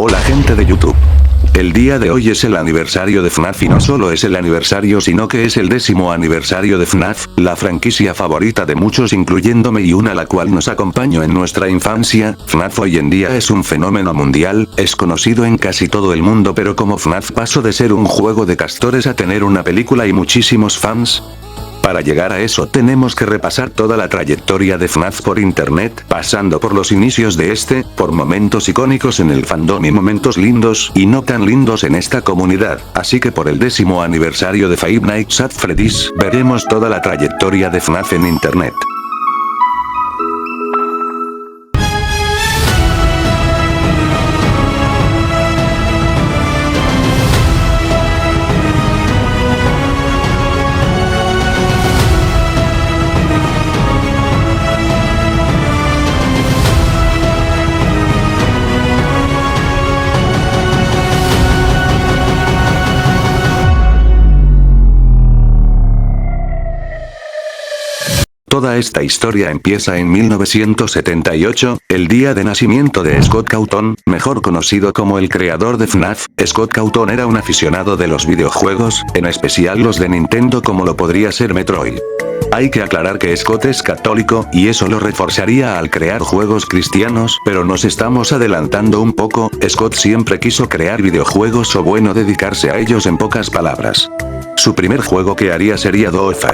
Hola gente de YouTube. El día de hoy es el aniversario de FNAF y no solo es el aniversario sino que es el 10º aniversario de FNAF, la franquicia favorita de muchos incluyéndome y una la cual nos acompañó en nuestra infancia. FNAF hoy en día es un fenómeno mundial, es conocido en casi todo el mundo, pero como FNAF pasó de ser un juego de castores a tener una película y muchísimos fans. Para llegar a eso tenemos que repasar toda la trayectoria de FNAF por internet, pasando por los inicios de por momentos icónicos en el fandom y momentos lindos y no tan lindos en esta comunidad, así que por el 10º aniversario de Five Nights at Freddy's, veremos toda la trayectoria de FNAF en internet. Toda esta historia empieza en 1978, el día de nacimiento de Scott Cawthon, mejor conocido como el creador de FNAF. Scott Cawthon era un aficionado de los videojuegos, en especial los de Nintendo como lo podría ser Metroid. Hay que aclarar que Scott es católico, y eso lo reforzaría al crear juegos cristianos, pero nos estamos adelantando un poco. Scott siempre quiso crear videojuegos o bueno dedicarse a ellos en pocas palabras. Su primer juego que haría sería Doof.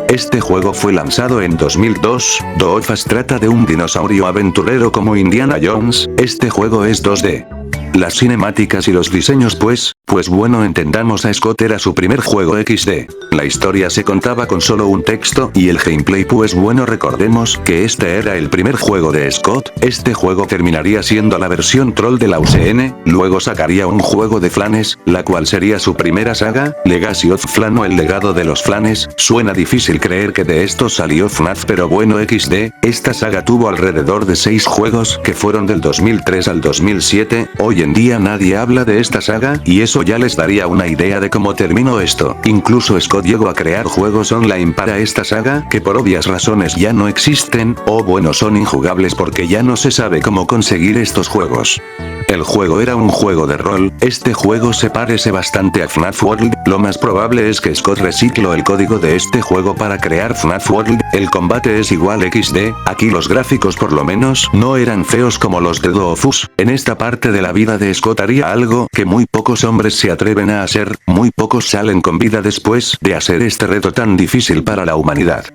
Este juego fue lanzado en 2002, Doof trata de un dinosaurio aventurero como Indiana Jones, este juego es 2D. Las cinemáticas y los diseños pues bueno, entendamos a Scott era su primer juego XD. La historia se contaba con solo un texto y el gameplay pues bueno, recordemos que este era el primer juego de Scott. Este juego terminaría siendo la versión troll de la UCN, luego sacaría un juego de flanes, la cual sería su primera saga, Legacy of Flan o el legado de los flanes. Suena difícil creer que de esto salió FNAF, pero bueno XD, esta saga tuvo alrededor de 6 juegos que fueron del 2003 al 2007, hoy en día nadie habla de esta saga y eso ya les daría una idea de cómo terminó esto. Incluso Scott llegó a crear juegos online para esta saga que por obvias razones ya no existen, o bueno son injugables porque ya no se sabe cómo conseguir estos juegos. El juego era un juego de rol, este juego se parece bastante a FNAF World, lo más probable es que Scott recicló el código de este juego para crear FNAF World, el combate es igual XD, aquí los gráficos por lo menos no eran feos como los de Dofus. En esta parte de la vida de Scott haría algo que muy pocos hombres se atreven a hacer, muy pocos salen con vida después de hacer este reto tan difícil para la humanidad.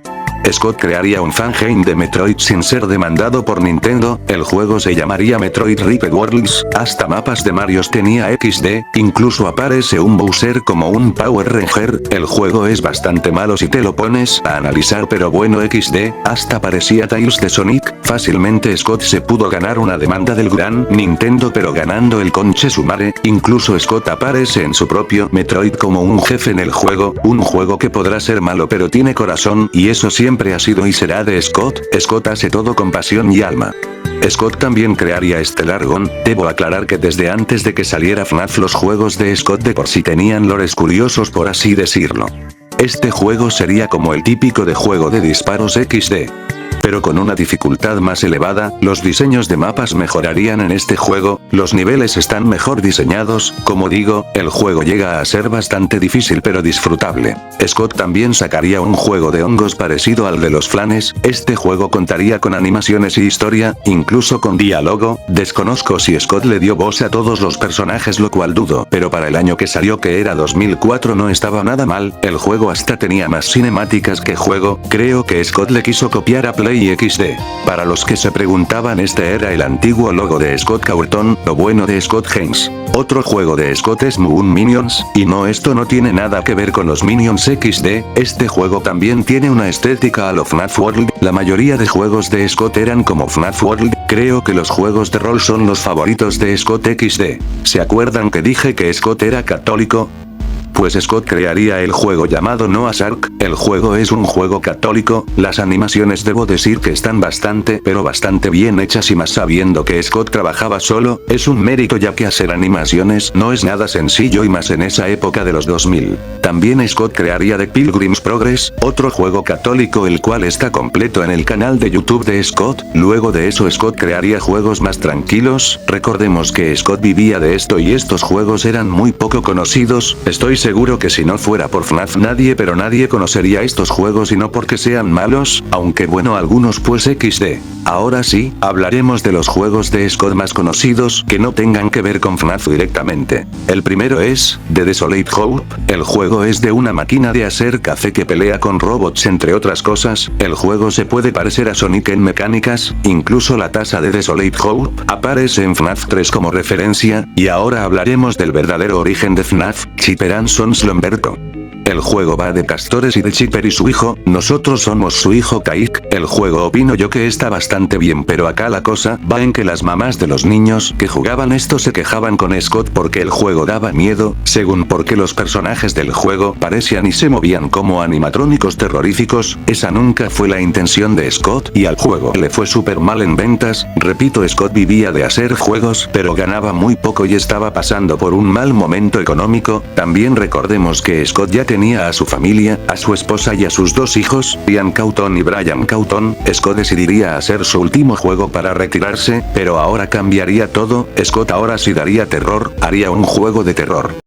Scott crearía un fangame de Metroid sin ser demandado por Nintendo, el juego se llamaría Metroid Ripped Worlds, hasta mapas de Marios tenía XD, incluso aparece un Bowser como un Power Ranger, el juego es bastante malo si te lo pones a analizar pero bueno XD, hasta parecía Tails de Sonic, fácilmente Scott se pudo ganar una demanda del gran Nintendo pero ganando el conche su madre, incluso Scott aparece en su propio Metroid como un jefe en el juego, un juego que podrá ser malo pero tiene corazón y eso siempre ha sido y será de Scott. Scott hace todo con pasión y alma. Scott también crearía Stellargon, debo aclarar que desde antes de que saliera FNAF los juegos de Scott de por sí tenían lores curiosos por así decirlo. Este juego sería como el típico de juego de disparos XD. Pero con una dificultad más elevada, los diseños de mapas mejorarían en este juego, los niveles están mejor diseñados, como digo, el juego llega a ser bastante difícil pero disfrutable. Scott también sacaría un juego de hongos parecido al de los flanes, este juego contaría con animaciones y historia, incluso con diálogo, desconozco si Scott le dio voz a todos los personajes lo cual dudo, pero para el año que salió que era 2004 no estaba nada mal, el juego hasta tenía más cinemáticas que juego, creo que Scott le quiso copiar a Play XD. Para los que se preguntaban este era el antiguo logo de Scott Cawthon, lo bueno de Scott Games. Otro juego de Scott es Moon Minions, y no esto no tiene nada que ver con los Minions XD, este juego también tiene una estética a lo FNAF World, la mayoría de juegos de Scott eran como FNAF World, creo que los juegos de rol son los favoritos de Scott XD. ¿Se acuerdan que dije que Scott era católico? Pues Scott crearía el juego llamado Noah's Ark, el juego es un juego católico, las animaciones debo decir que están bastante bien hechas y más sabiendo que Scott trabajaba solo, es un mérito ya que hacer animaciones no es nada sencillo y más en esa época de los 2000. También Scott crearía The Pilgrim's Progress, otro juego católico el cual está completo en el canal de YouTube de Scott. Luego de eso Scott crearía juegos más tranquilos. Recordemos que Scott vivía de esto y estos juegos eran muy poco conocidos. Estoy seguro que si no fuera por FNAF nadie conocería estos juegos y no porque sean malos, aunque bueno algunos pues XD. Ahora sí, hablaremos de los juegos de Scott más conocidos que no tengan que ver con FNAF directamente. El primero es The Desolate Hope. El juego es de una máquina de hacer café que pelea con robots entre otras cosas. El juego se puede parecer a Sonic en mecánicas, incluso la taza de Desolate Hope aparece en FNAF 3 como referencia, y ahora hablaremos del verdadero origen de FNAF, Chipper and Sons Lomberto. El juego va de castores y de Chipper y su hijo, nosotros somos su hijo Kaik. El juego opino yo que está bastante bien, pero acá la cosa va en que las mamás de los niños que jugaban esto se quejaban con Scott porque el juego daba miedo, según porque los personajes del juego parecían y se movían como animatrónicos terroríficos. Esa nunca fue la intención de Scott y al juego le fue súper mal en ventas. Repito, Scott vivía de hacer juegos, pero ganaba muy poco y estaba pasando por un mal momento económico. También recordemos que Scott ya tenía a su familia, a su esposa y a sus dos hijos, Ian Cauton y Brian Cauton. Scott decidiría hacer su último juego para retirarse, pero ahora cambiaría todo. Scott ahora sí daría terror, haría un juego de terror.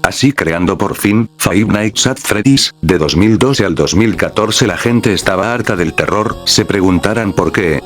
Así creando por fin, Five Nights at Freddy's. De 2012 al 2014 la gente estaba harta del terror, se preguntarán por qué.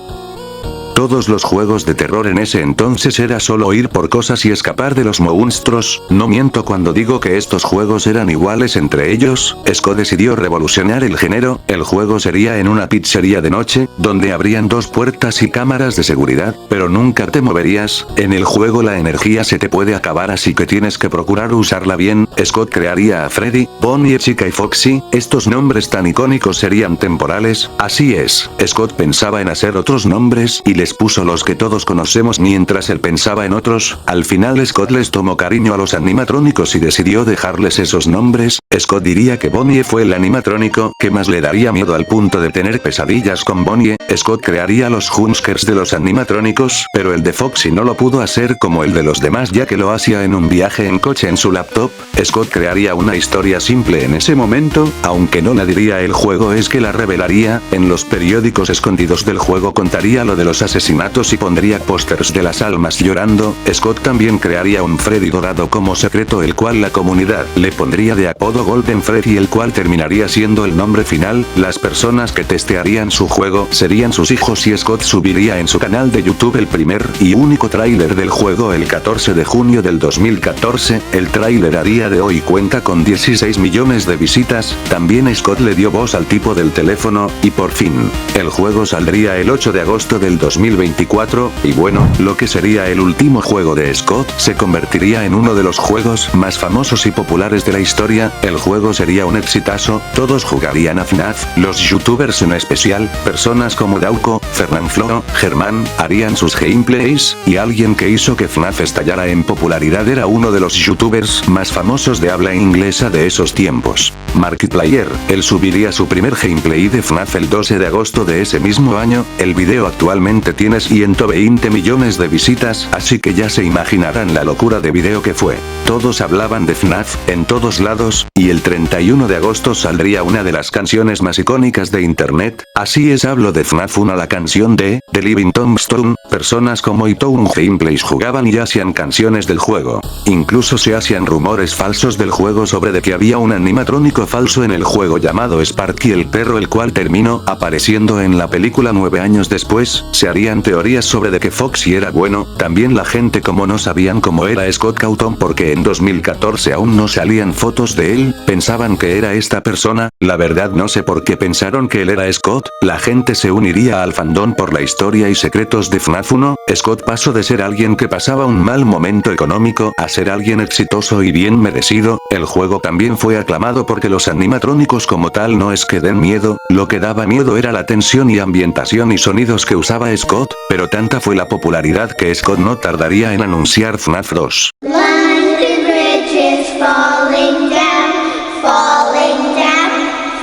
Todos los juegos de terror en ese entonces era solo ir por cosas y escapar de los monstruos. No miento cuando digo que estos juegos eran iguales entre ellos. Scott decidió revolucionar el género. El juego sería en una pizzería de noche, donde habrían dos puertas y cámaras de seguridad, pero nunca te moverías. En el juego la energía se te puede acabar, así que tienes que procurar usarla bien. Scott crearía a Freddy, Bonnie, Chica y Foxy. Estos nombres tan icónicos serían temporales. Así es, Scott pensaba en hacer otros nombres y les puso los que todos conocemos mientras él pensaba en otros. Al final Scott les tomó cariño a los animatrónicos y decidió dejarles esos nombres. Scott diría que Bonnie fue el animatrónico que más le daría miedo al punto de tener pesadillas con Bonnie. Scott crearía los jumpscares de los animatrónicos, pero el de Foxy no lo pudo hacer como el de los demás ya que lo hacía en un viaje en coche en su laptop. Scott crearía una historia simple en ese momento, aunque no la diría el juego es que la revelaría. En los periódicos escondidos del juego contaría lo de los asesinatos y pondría pósters de las almas llorando. Scott también crearía un Freddy dorado como secreto, el cual la comunidad le pondría de apodo Golden Freddy, el cual terminaría siendo el nombre final. Las personas que testearían su juego serían sus hijos y Scott subiría en su canal de YouTube el primer y único tráiler del juego el 14 de junio del 2014. El tráiler a día de hoy cuenta con 16 millones de visitas. También Scott le dio voz al tipo del teléfono, y por fin, el juego saldría el 8 de agosto del 2024, y bueno, lo que sería el último juego de Scott se convertiría en uno de los juegos más famosos y populares de la historia. El juego sería un exitazo, todos jugarían a FNAF, los youtubers en especial, personas como Dauco, Fernanfloo, Germán, harían sus gameplays, y alguien que hizo que FNAF estallara en popularidad era uno de los youtubers más famosos de habla inglesa de esos tiempos, Markiplier. Él subiría su primer gameplay de FNAF el 12 de agosto de ese mismo año. El video actualmente tiene 120 millones de visitas, así que ya se imaginarán la locura de video que fue. Todos hablaban de FNAF, en todos lados, y el 31 de agosto saldría una de las canciones más icónicas de internet. Así es, hablo de FNAF 1, la canción de The Living Tombstone. Personas como Itown Gameplays jugaban y hacían canciones del juego. Incluso se hacían rumores falsos del juego sobre de que había un animatrónico falso en el juego llamado Sparky el perro, el cual terminó apareciendo en la película 9 años después. Se harían teorías sobre de que Foxy era bueno. También la gente, como no sabían cómo era Scott Cawthon porque en 2014 aún no salían fotos de él, pensaban que era esta persona. La verdad no sé por qué pensaron que él era Scott. La gente se uniría al fandom por la historia y secretos de FNAF FNAF 1, Scott pasó de ser alguien que pasaba un mal momento económico a ser alguien exitoso y bien merecido. El juego también fue aclamado porque los animatrónicos como tal no es que den miedo, lo que daba miedo era la tensión y ambientación y sonidos que usaba Scott, pero tanta fue la popularidad que Scott no tardaría en anunciar FNAF 2. London Bridge is falling down, falling down,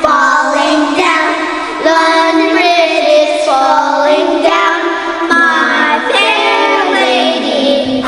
falling down. London Bridge is falling down, my fair lady.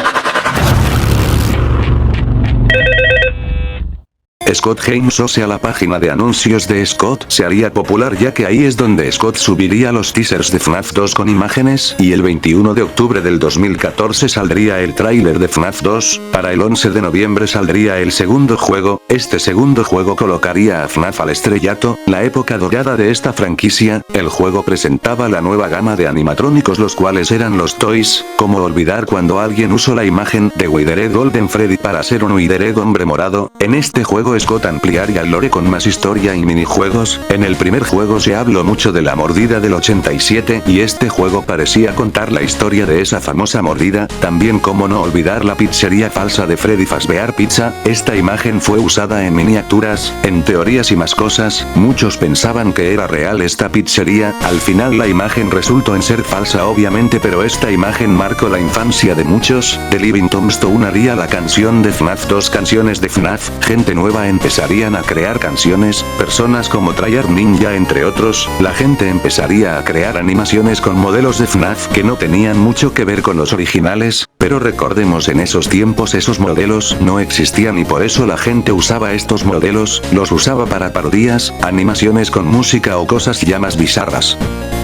Scott Games, o sea la página de anuncios de Scott, se haría popular ya que ahí es donde Scott subiría los teasers de FNAF 2 con imágenes, y el 21 de octubre del 2014 saldría el tráiler de FNAF 2, para el 11 de noviembre saldría el segundo juego. Este segundo juego colocaría a FNAF al estrellato, la época dorada de esta franquicia. El juego presentaba la nueva gama de animatrónicos, los cuales eran los Toys. Como olvidar cuando alguien usó la imagen de Withered Golden Freddy para hacer un Withered hombre morado. En este juego Scott ampliaría el lore con más historia y minijuegos. En el primer juego se habló mucho de la mordida del 87 y este juego parecía contar la historia de esa famosa mordida. También como no olvidar la pizzería falsa de Freddy Fazbear Pizza. Esta imagen fue usada en miniaturas, en teorías y más cosas. Muchos pensaban que era real esta pizzería. Al final la imagen resultó en ser falsa obviamente, pero esta imagen marcó la infancia de muchos. The Living Tombstone haría la canción de FNAF 2, canciones de FNAF, gente nueva empezarían a crear canciones, personas como Tryhard Ninja entre otros. La gente empezaría a crear animaciones con modelos de FNAF que no tenían mucho que ver con los originales, pero recordemos, en esos tiempos esos modelos no existían y por eso la gente usaba estos modelos, los usaba para parodias, animaciones con música o cosas ya más bizarras.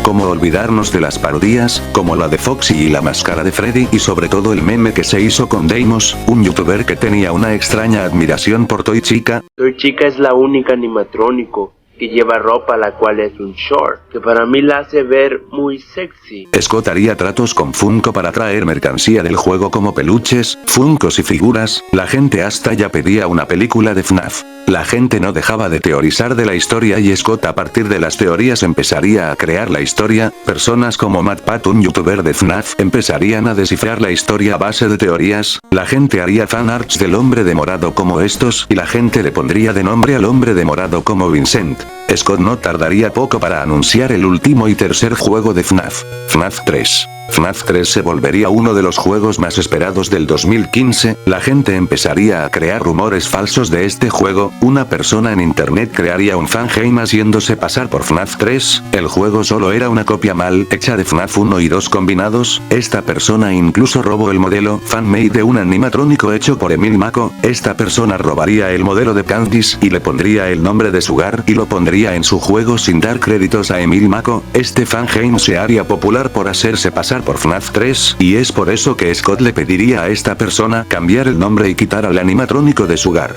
Cómo olvidarnos de las parodias, como la de Foxy y la máscara de Freddy, y sobre todo el meme que se hizo con Deimos, un youtuber que tenía una extraña admiración por Toy Chica. Toy Chica es la única animatrónico que lleva ropa la cual es un short, que para mí la hace ver muy sexy. Scott haría tratos con Funko para traer mercancía del juego como peluches, Funkos y figuras. La gente hasta ya pedía una película de FNAF. La gente no dejaba de teorizar de la historia y Scott a partir de las teorías empezaría a crear la historia. Personas como MatPat, un youtuber de FNAF, empezarían a descifrar la historia a base de teorías. La gente haría fanarts del hombre de morado como estos y la gente le pondría de nombre al hombre de morado como Vincent. Scott no tardaría poco para anunciar el último y tercer juego de FNAF, FNAF 3. FNAF 3 se volvería uno de los juegos más esperados del 2015, la gente empezaría a crear rumores falsos de este juego, una persona en internet crearía un fangame haciéndose pasar por FNAF 3, el juego solo era una copia mal hecha de FNAF 1 y 2 combinados, esta persona incluso robó el modelo fanmade de un animatrónico hecho por Emil Mako, esta persona robaría el modelo de Candice y le pondría el nombre de Sugar y lo pondría en su juego sin dar créditos a Emil Mako, este fangame se haría popular por hacerse pasar por FNAF 3, y es por eso que Scott le pediría a esta persona cambiar el nombre y quitar al animatrónico de Sugar.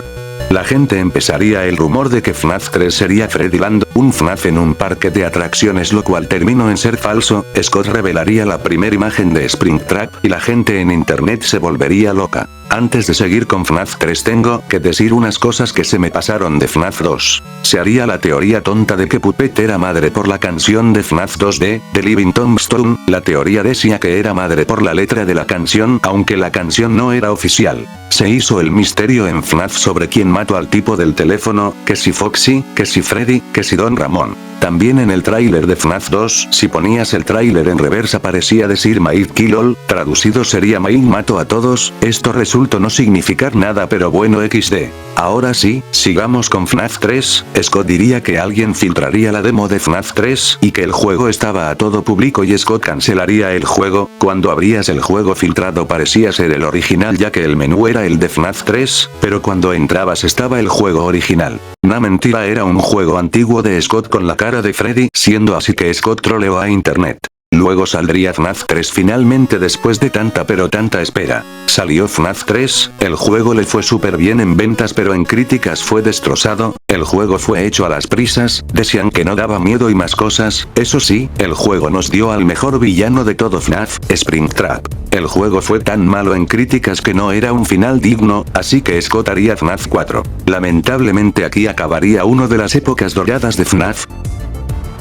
La gente empezaría el rumor de que FNAF 3 sería Freddyland, un FNAF en un parque de atracciones, lo cual terminó en ser falso. Scott revelaría la primera imagen de Springtrap y la gente en internet se volvería loca. Antes de seguir con FNAF 3 tengo que decir unas cosas que se me pasaron de FNAF 2. Se haría la teoría tonta de que Puppet era madre por la canción de FNAF 2 de The Living Tombstone. La teoría decía que era madre por la letra de la canción, aunque la canción no era oficial. Se hizo el misterio en FNAF sobre quién mató al tipo del teléfono, que si Foxy, que si Freddy, que si Don Ramón. También en el tráiler de FNAF 2, si ponías el tráiler en reversa parecía decir Maid Kill All, traducido sería Maid mato a todos. Esto resultó no significar nada, pero bueno, XD. Ahora sí, sigamos con FNAF 3, Scott diría que alguien filtraría la demo de FNAF 3 y que el juego estaba a todo público y Scott cancelaría el juego. Cuando abrías el juego filtrado parecía ser el original ya que el menú era el de FNAF 3, pero cuando entrabas estaba el juego original. Una mentira, era un juego antiguo de Scott con la cara de Freddy, siendo así que Scott troleó a internet. Luego saldría FNAF 3 finalmente después de tanta pero tanta espera. Salió FNAF 3, el juego le fue súper bien en ventas pero en críticas fue destrozado, el juego fue hecho a las prisas, decían que no daba miedo y más cosas, eso sí, el juego nos dio al mejor villano de todo FNAF, Springtrap. El juego fue tan malo en críticas que no era un final digno, así que Scott haría FNAF 4. Lamentablemente aquí acabaría una de las épocas doradas de FNAF.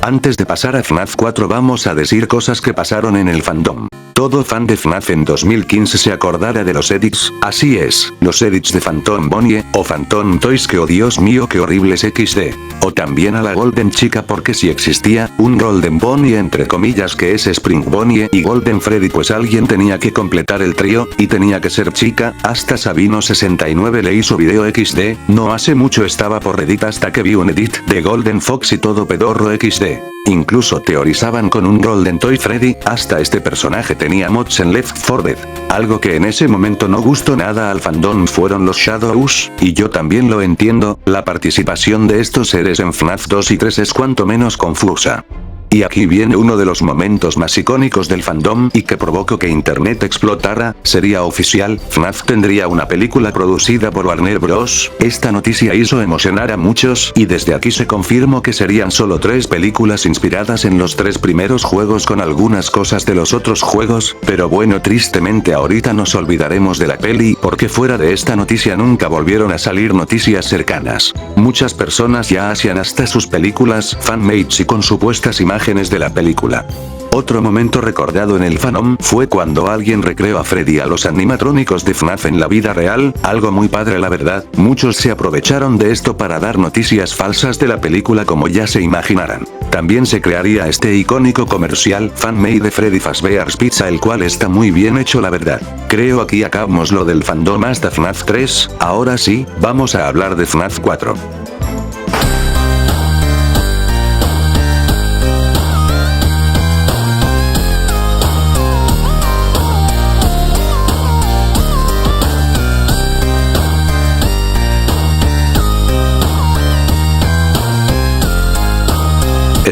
Antes de pasar a FNAF 4 vamos a decir cosas que pasaron en el fandom. todo fan de FNAF en 2015 se acordará de los edits, así es, los edits de Phantom Bonnie, o Phantom Toys que oh Dios mío qué horribles XD. O también a la Golden Chica porque si existía, un Golden Bonnie entre comillas que es Spring Bonnie y Golden Freddy pues alguien tenía que completar el trío, y tenía que ser chica, hasta Sabino69 le hizo video XD, no hace mucho estaba por Reddit hasta que vi un edit de Golden Fox y todo pedorro XD. Incluso teorizaban con un Golden Toy Freddy, hasta este personaje tenía mods en Left 4 Dead. Algo que en ese momento no gustó nada al fandom fueron los Shadows, y yo también lo entiendo, la participación de estos seres en FNAF 2 y 3 es cuanto menos confusa. Y aquí viene uno de los momentos más icónicos del fandom y que provocó que internet explotara, sería oficial, FNAF tendría una película producida por Warner Bros. Esta noticia hizo emocionar a muchos y desde aquí se confirmó que serían solo 3 películas inspiradas en los 3 primeros juegos con algunas cosas de los otros juegos, pero bueno tristemente ahorita nos olvidaremos de la peli porque fuera de esta noticia nunca volvieron a salir noticias cercanas. Muchas personas ya hacían hasta sus películas fanmates y con supuestas imágenes de la película. Otro momento recordado en el fandom fue cuando alguien recreó a Freddy a los animatrónicos de FNAF en la vida real, algo muy padre la verdad, muchos se aprovecharon de esto para dar noticias falsas de la película como ya se imaginarán. También se crearía este icónico comercial fanmade de Freddy Fazbear's Pizza el cual está muy bien hecho la verdad. Creo aquí acabamos lo del fandom hasta FNAF 3, ahora sí, vamos a hablar de FNAF 4.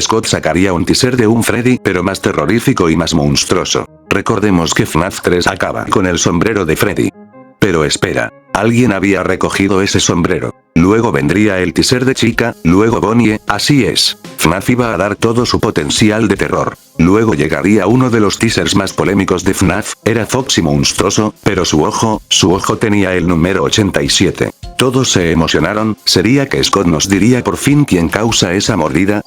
Scott sacaría un teaser de un Freddy, pero más terrorífico y más monstruoso. Recordemos que FNAF 3 acaba con el sombrero de Freddy. Pero espera, alguien había recogido ese sombrero. Luego vendría el teaser de Chica, luego Bonnie, así es. FNAF iba a dar todo su potencial de terror. Luego llegaría uno de los teasers más polémicos de FNAF, era Foxy monstruoso, pero su ojo tenía el número 87. Todos se emocionaron, ¿sería que Scott nos diría por fin quién causa esa mordida?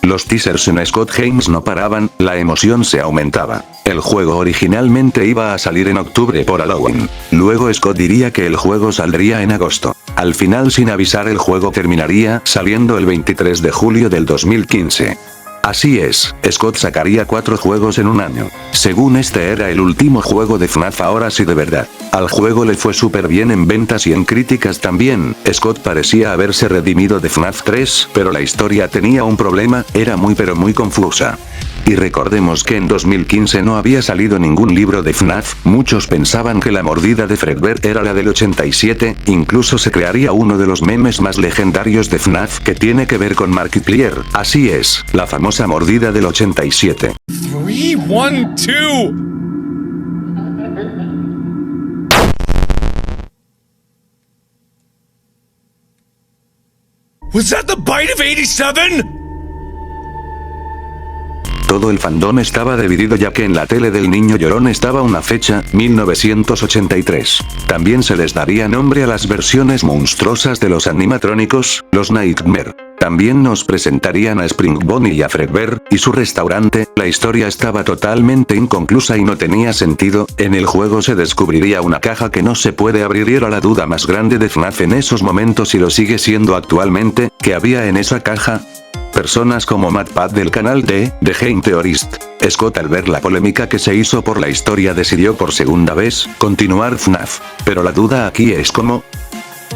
Los teasers en Scott Games no paraban, la emoción se aumentaba. El juego originalmente iba a salir en octubre por Halloween. Luego Scott diría que el juego saldría en agosto. Al final sin avisar el juego terminaría saliendo el 23 de julio del 2015. Así es, Scott sacaría 4 juegos en un año. Según este era el último juego de FNAF ahora sí de verdad. Al juego le fue súper bien en ventas y en críticas también. Scott parecía haberse redimido de FNAF 3, pero la historia tenía un problema, era muy confusa. Y recordemos que en 2015 no había salido ningún libro de FNAF, muchos pensaban que la mordida de Fredbear era la del 87, incluso se crearía uno de los memes más legendarios de FNAF que tiene que ver con Markiplier, así es, la famosa mordida del 87. 3, 1, 2. Was that the bite of 87? Todo el fandom estaba dividido ya que en la tele del niño llorón estaba una fecha, 1983. También se les daría nombre a las versiones monstruosas de los animatrónicos, los Nightmare. También nos presentarían a Spring Bonnie y a Fredbear, y su restaurante, la historia estaba totalmente inconclusa y no tenía sentido, en el juego se descubriría una caja que no se puede abrir y era la duda más grande de FNAF en esos momentos y lo sigue siendo actualmente, ¿qué había en esa caja? Personas como MatPat del canal de The Game Theorist. Scott al ver la polémica que se hizo por la historia decidió por segunda vez, continuar FNAF. Pero la duda aquí es cómo.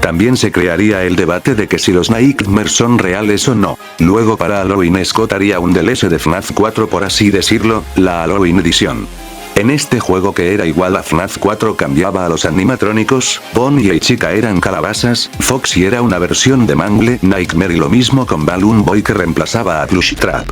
También se crearía el debate de que si los Nightmare son reales o no. Luego para Halloween Scott haría un DLC de FNAF 4 por así decirlo, la Halloween Edition. En este juego que era igual a FNAF 4 cambiaba a los animatrónicos, Bonnie y Chica eran calabazas, Foxy era una versión de Mangle Nightmare y lo mismo con Balloon Boy que reemplazaba a Plush Trap.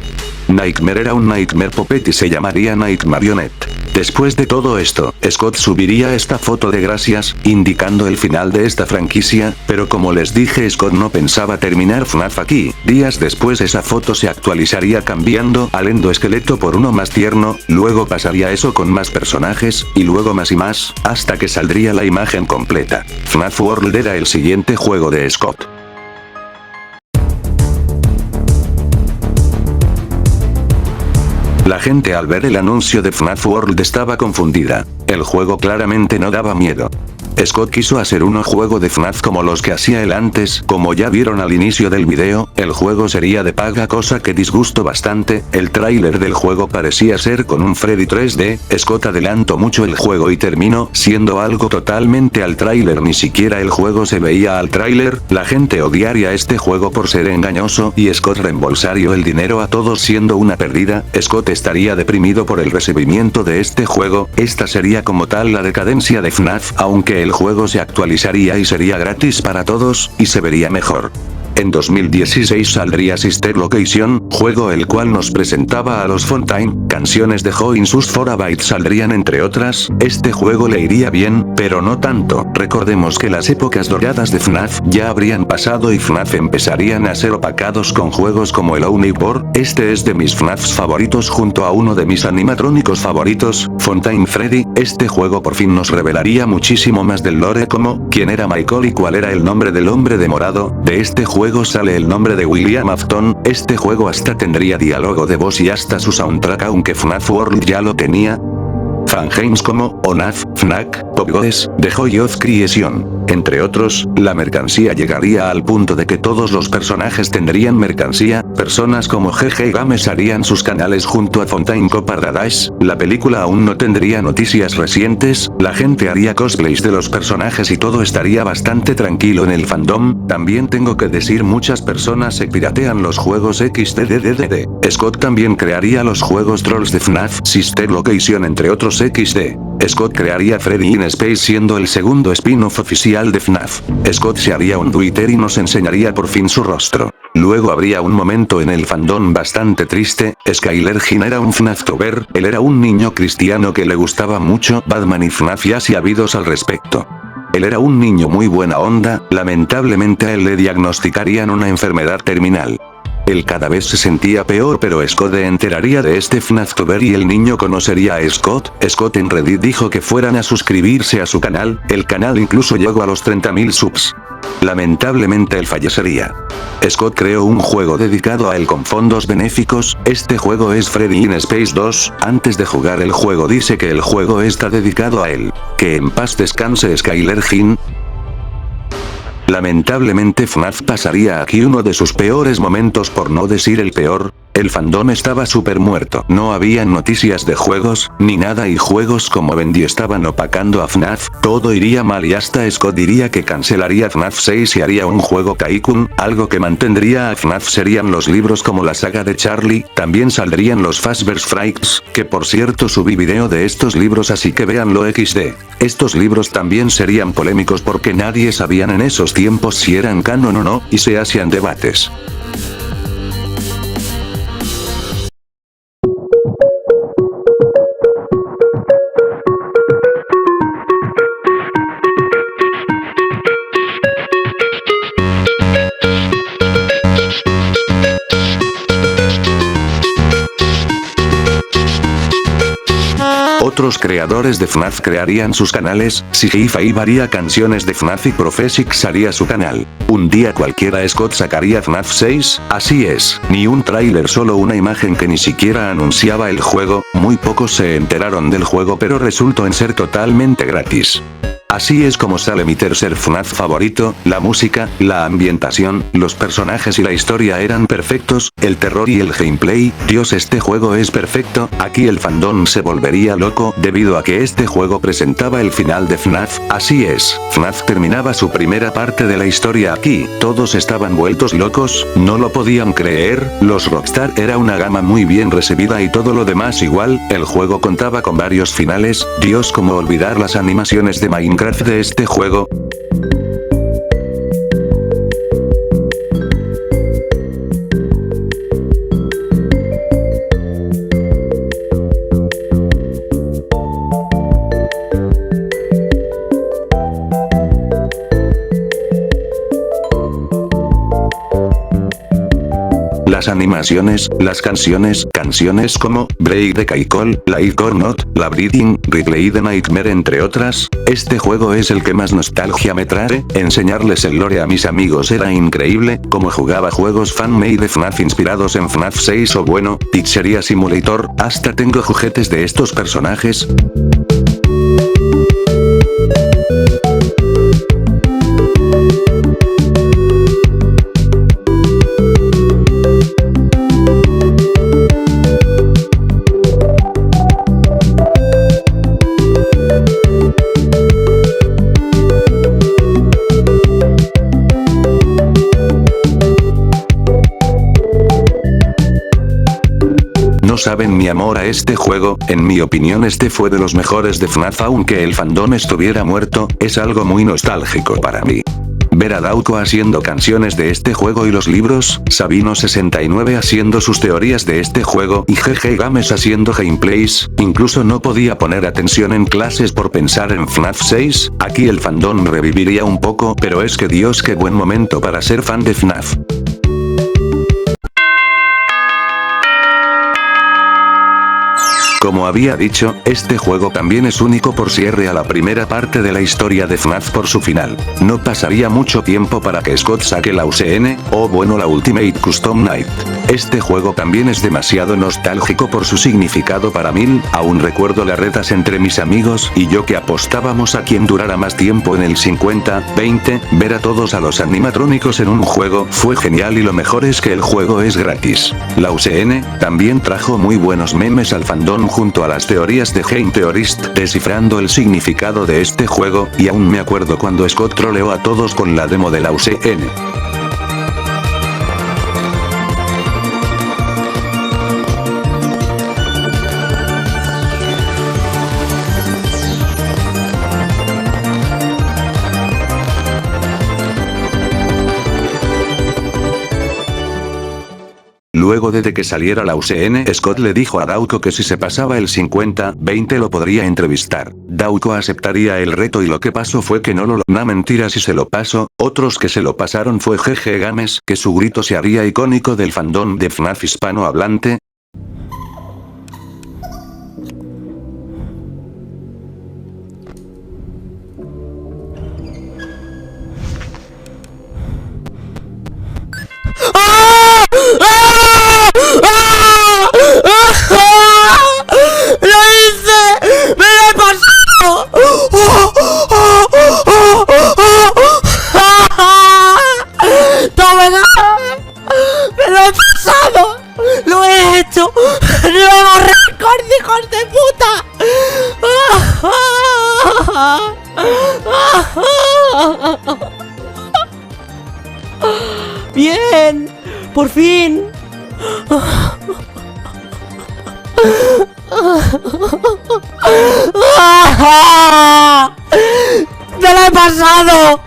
Nightmare era un Nightmare Puppet y se llamaría Night Marionette. Después de todo esto, Scott subiría esta foto de gracias, indicando el final de esta franquicia, pero como les dije Scott no pensaba terminar FNAF aquí. Días después esa foto se actualizaría cambiando al endoesqueleto por uno más tierno, luego pasaría eso con más personajes, y luego más y más, hasta que saldría la imagen completa. FNAF World era el siguiente juego de Scott. La gente al ver el anuncio de FNAF World estaba confundida. El juego claramente no daba miedo. Scott quiso hacer un juego de FNAF como los que hacía él antes, como ya vieron al inicio del video, el juego sería de paga, cosa que disgustó bastante. El tráiler del juego parecía ser con un Freddy 3D, Scott adelantó mucho el juego y terminó siendo algo totalmente al tráiler, ni siquiera el juego se veía al tráiler. La gente odiaría este juego por ser engañoso y Scott reembolsaría el dinero a todos siendo una pérdida. Scott estaría deprimido por el recibimiento de este juego. Esta sería como tal la decadencia de FNAF, aunque el juego se actualizaría y sería gratis para todos, y se vería mejor. En 2016 saldría Sister Location, juego el cual nos presentaba a los Fontaine, canciones de Join Sus 4 Bytes saldrían entre otras. Este juego le iría bien, pero no tanto. Recordemos que las épocas doradas de FNAF ya habrían pasado y FNAF empezarían a ser opacados con juegos como el Omnivore. Este es de mis FNAFs favoritos junto a uno de mis animatrónicos favoritos, Fontaine Freddy. Este juego por fin nos revelaría muchísimo más del lore, como quién era Michael y cuál era el nombre del hombre de morado. De este juego sale el nombre de William Afton. Este juego hasta tendría diálogo de voz y hasta su soundtrack, aunque FNAF World ya lo tenía. Fangames como ONAF, FNAC, Popgoes, The Joy of Creation, entre otros. La mercancía llegaría al punto de que todos los personajes tendrían mercancía. Personas como GG Games harían sus canales junto a Fontaine Co Paradise. La película aún no tendría noticias recientes. La gente haría cosplays de los personajes y todo estaría bastante tranquilo en el fandom. También tengo que decir, muchas personas se piratean los juegos XDDDD. Scott también crearía los juegos Trolls de FNAF, Sister Location entre otros XD. Scott crearía Freddy in Space siendo el segundo spin-off oficial de FNAF. Scott se haría un Twitter y nos enseñaría por fin su rostro. Luego habría un momento en el fandom bastante triste. Skyler Gin era un FNAFtober, él era un niño cristiano que le gustaba mucho Batman y FNAF y así habidos al respecto. Él era un niño muy buena onda, lamentablemente a él le diagnosticarían una enfermedad terminal. Él cada vez se sentía peor, pero Scott se enteraría de este FNAFtober y el niño conocería a Scott. Scott en Reddit dijo que fueran a suscribirse a su canal, el canal incluso llegó a los 30.000 subs. Lamentablemente él fallecería. Scott creó un juego dedicado a él con fondos benéficos. Este juego es Freddy in Space 2. Antes de jugar el juego dice que el juego está dedicado a él. Que en paz descanse Skyler Gin. Lamentablemente FNAF pasaría aquí uno de sus peores momentos, por no decir el peor. El fandom estaba súper muerto. No habían noticias de juegos, ni nada, y juegos como Bendy estaban opacando a FNAF. Todo iría mal y hasta Scott diría que cancelaría FNAF 6 y haría un juego Kaikun. Algo que mantendría a FNAF serían los libros como la saga de Charlie. También saldrían los Fazbear's Frights, que por cierto subí video de estos libros, así que véanlo XD. Estos libros también serían polémicos porque nadie sabían en esos tiempos si eran canon o no, y se hacían debates. Otros creadores de FNAF crearían sus canales. Sigify haría canciones de FNAF y Profesix haría su canal. Un día cualquiera Scott sacaría FNAF 6, así es, ni un tráiler, solo una imagen que ni siquiera anunciaba el juego. Muy pocos se enteraron del juego, pero resultó en ser totalmente gratis. Así es como sale mi tercer FNAF favorito. La música, la ambientación, los personajes y la historia eran perfectos, el terror y el gameplay. Dios, este juego es perfecto. Aquí el fandom se volvería loco debido a que este juego presentaba el final de FNAF. Así es, FNAF terminaba su primera parte de la historia aquí. Todos estaban vueltos locos, no lo podían creer. Los Rockstar era una gama muy bien recibida y todo lo demás igual. El juego contaba con varios finales. Dios, cómo olvidar las animaciones de Minecraft de este juego. Las animaciones, las canciones, Canciones como Break the Cycle, Like or Not, Labyrinth, Replay the Nightmare entre otras. Este juego es el que más nostalgia me trae. Enseñarles el lore a mis amigos era increíble, como jugaba juegos fan-made de FNAF inspirados en FNAF 6 o bueno, Pizzeria Simulator, hasta tengo juguetes de estos personajes. No saben mi amor a este juego, en mi opinión este fue de los mejores de FNAF aunque el fandom estuviera muerto, es algo muy nostálgico para mí. Ver a Dauko haciendo canciones de este juego y los libros, Sabino69 haciendo sus teorías de este juego y GG Games haciendo gameplays, incluso no podía poner atención en clases por pensar en FNAF 6, aquí el fandom reviviría un poco pero es que Dios qué buen momento para ser fan de FNAF. Como había dicho, este juego también es único por cierre a la primera parte de la historia de FNAF por su final. No pasaría mucho tiempo para que Scott saque la UCN, o bueno la Ultimate Custom Night. Este juego también es demasiado nostálgico por su significado para mí, aún recuerdo las retas entre mis amigos y yo que apostábamos a quien durara más tiempo en el 50-20, ver a todos a los animatrónicos en un juego fue genial y lo mejor es que el juego es gratis. La UCN también trajo muy buenos memes al fandom junto a las teorías de Game Theorist descifrando el significado de este juego, y aún me acuerdo cuando Scott troleó a todos con la demo de la UCN. Luego de que saliera la UCN, Scott le dijo a Dauko que si se pasaba el 50-20 lo podría entrevistar. Dauko aceptaría el reto y lo que pasó fue que no lo na mentira si se lo pasó, otros que se lo pasaron fue GG Games, que su grito se haría icónico del fandom de FNAF hispanohablante. ¡Lo hice! ¡Me lo he pasado! ¡Toma! ¡Me lo he pasado! ¡Lo he hecho! ¡Nuevo récord, hijos de puta! ¡Bien! ¡Por fin! ¡Me lo he pasado!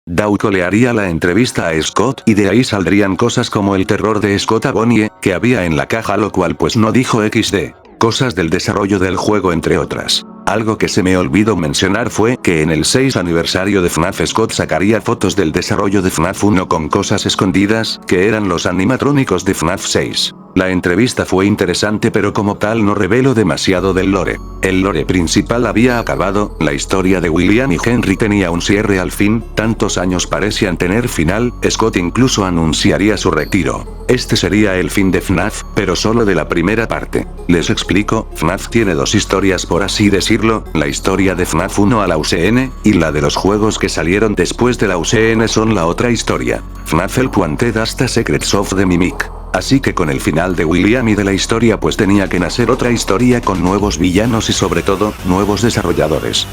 Dauko le haría la entrevista a Scott y de ahí saldrían cosas como el terror de Scott a Bonnie, que había en la caja lo cual pues no dijo XD. Cosas del desarrollo del juego entre otras. Algo que se me olvidó mencionar fue que en el 6 aniversario de FNAF Scott sacaría fotos del desarrollo de FNAF 1 con cosas escondidas, que eran los animatrónicos de FNAF 6. La entrevista fue interesante pero como tal no reveló demasiado del lore. El lore principal había acabado, la historia de William y Henry tenía un cierre al fin, tantos años parecían tener final, Scott incluso anunciaría su retiro. Este sería el fin de FNAF, pero solo de la primera parte. Les explico, FNAF tiene dos historias por así decirlo, la historia de FNAF 1 a la UCN, y la de los juegos que salieron después de la UCN son la otra historia. FNAF el Quanted hasta Secrets of the Mimic. Así que con el final de William y de la historia pues tenía que nacer otra historia con nuevos villanos y sobre todo, nuevos desarrolladores.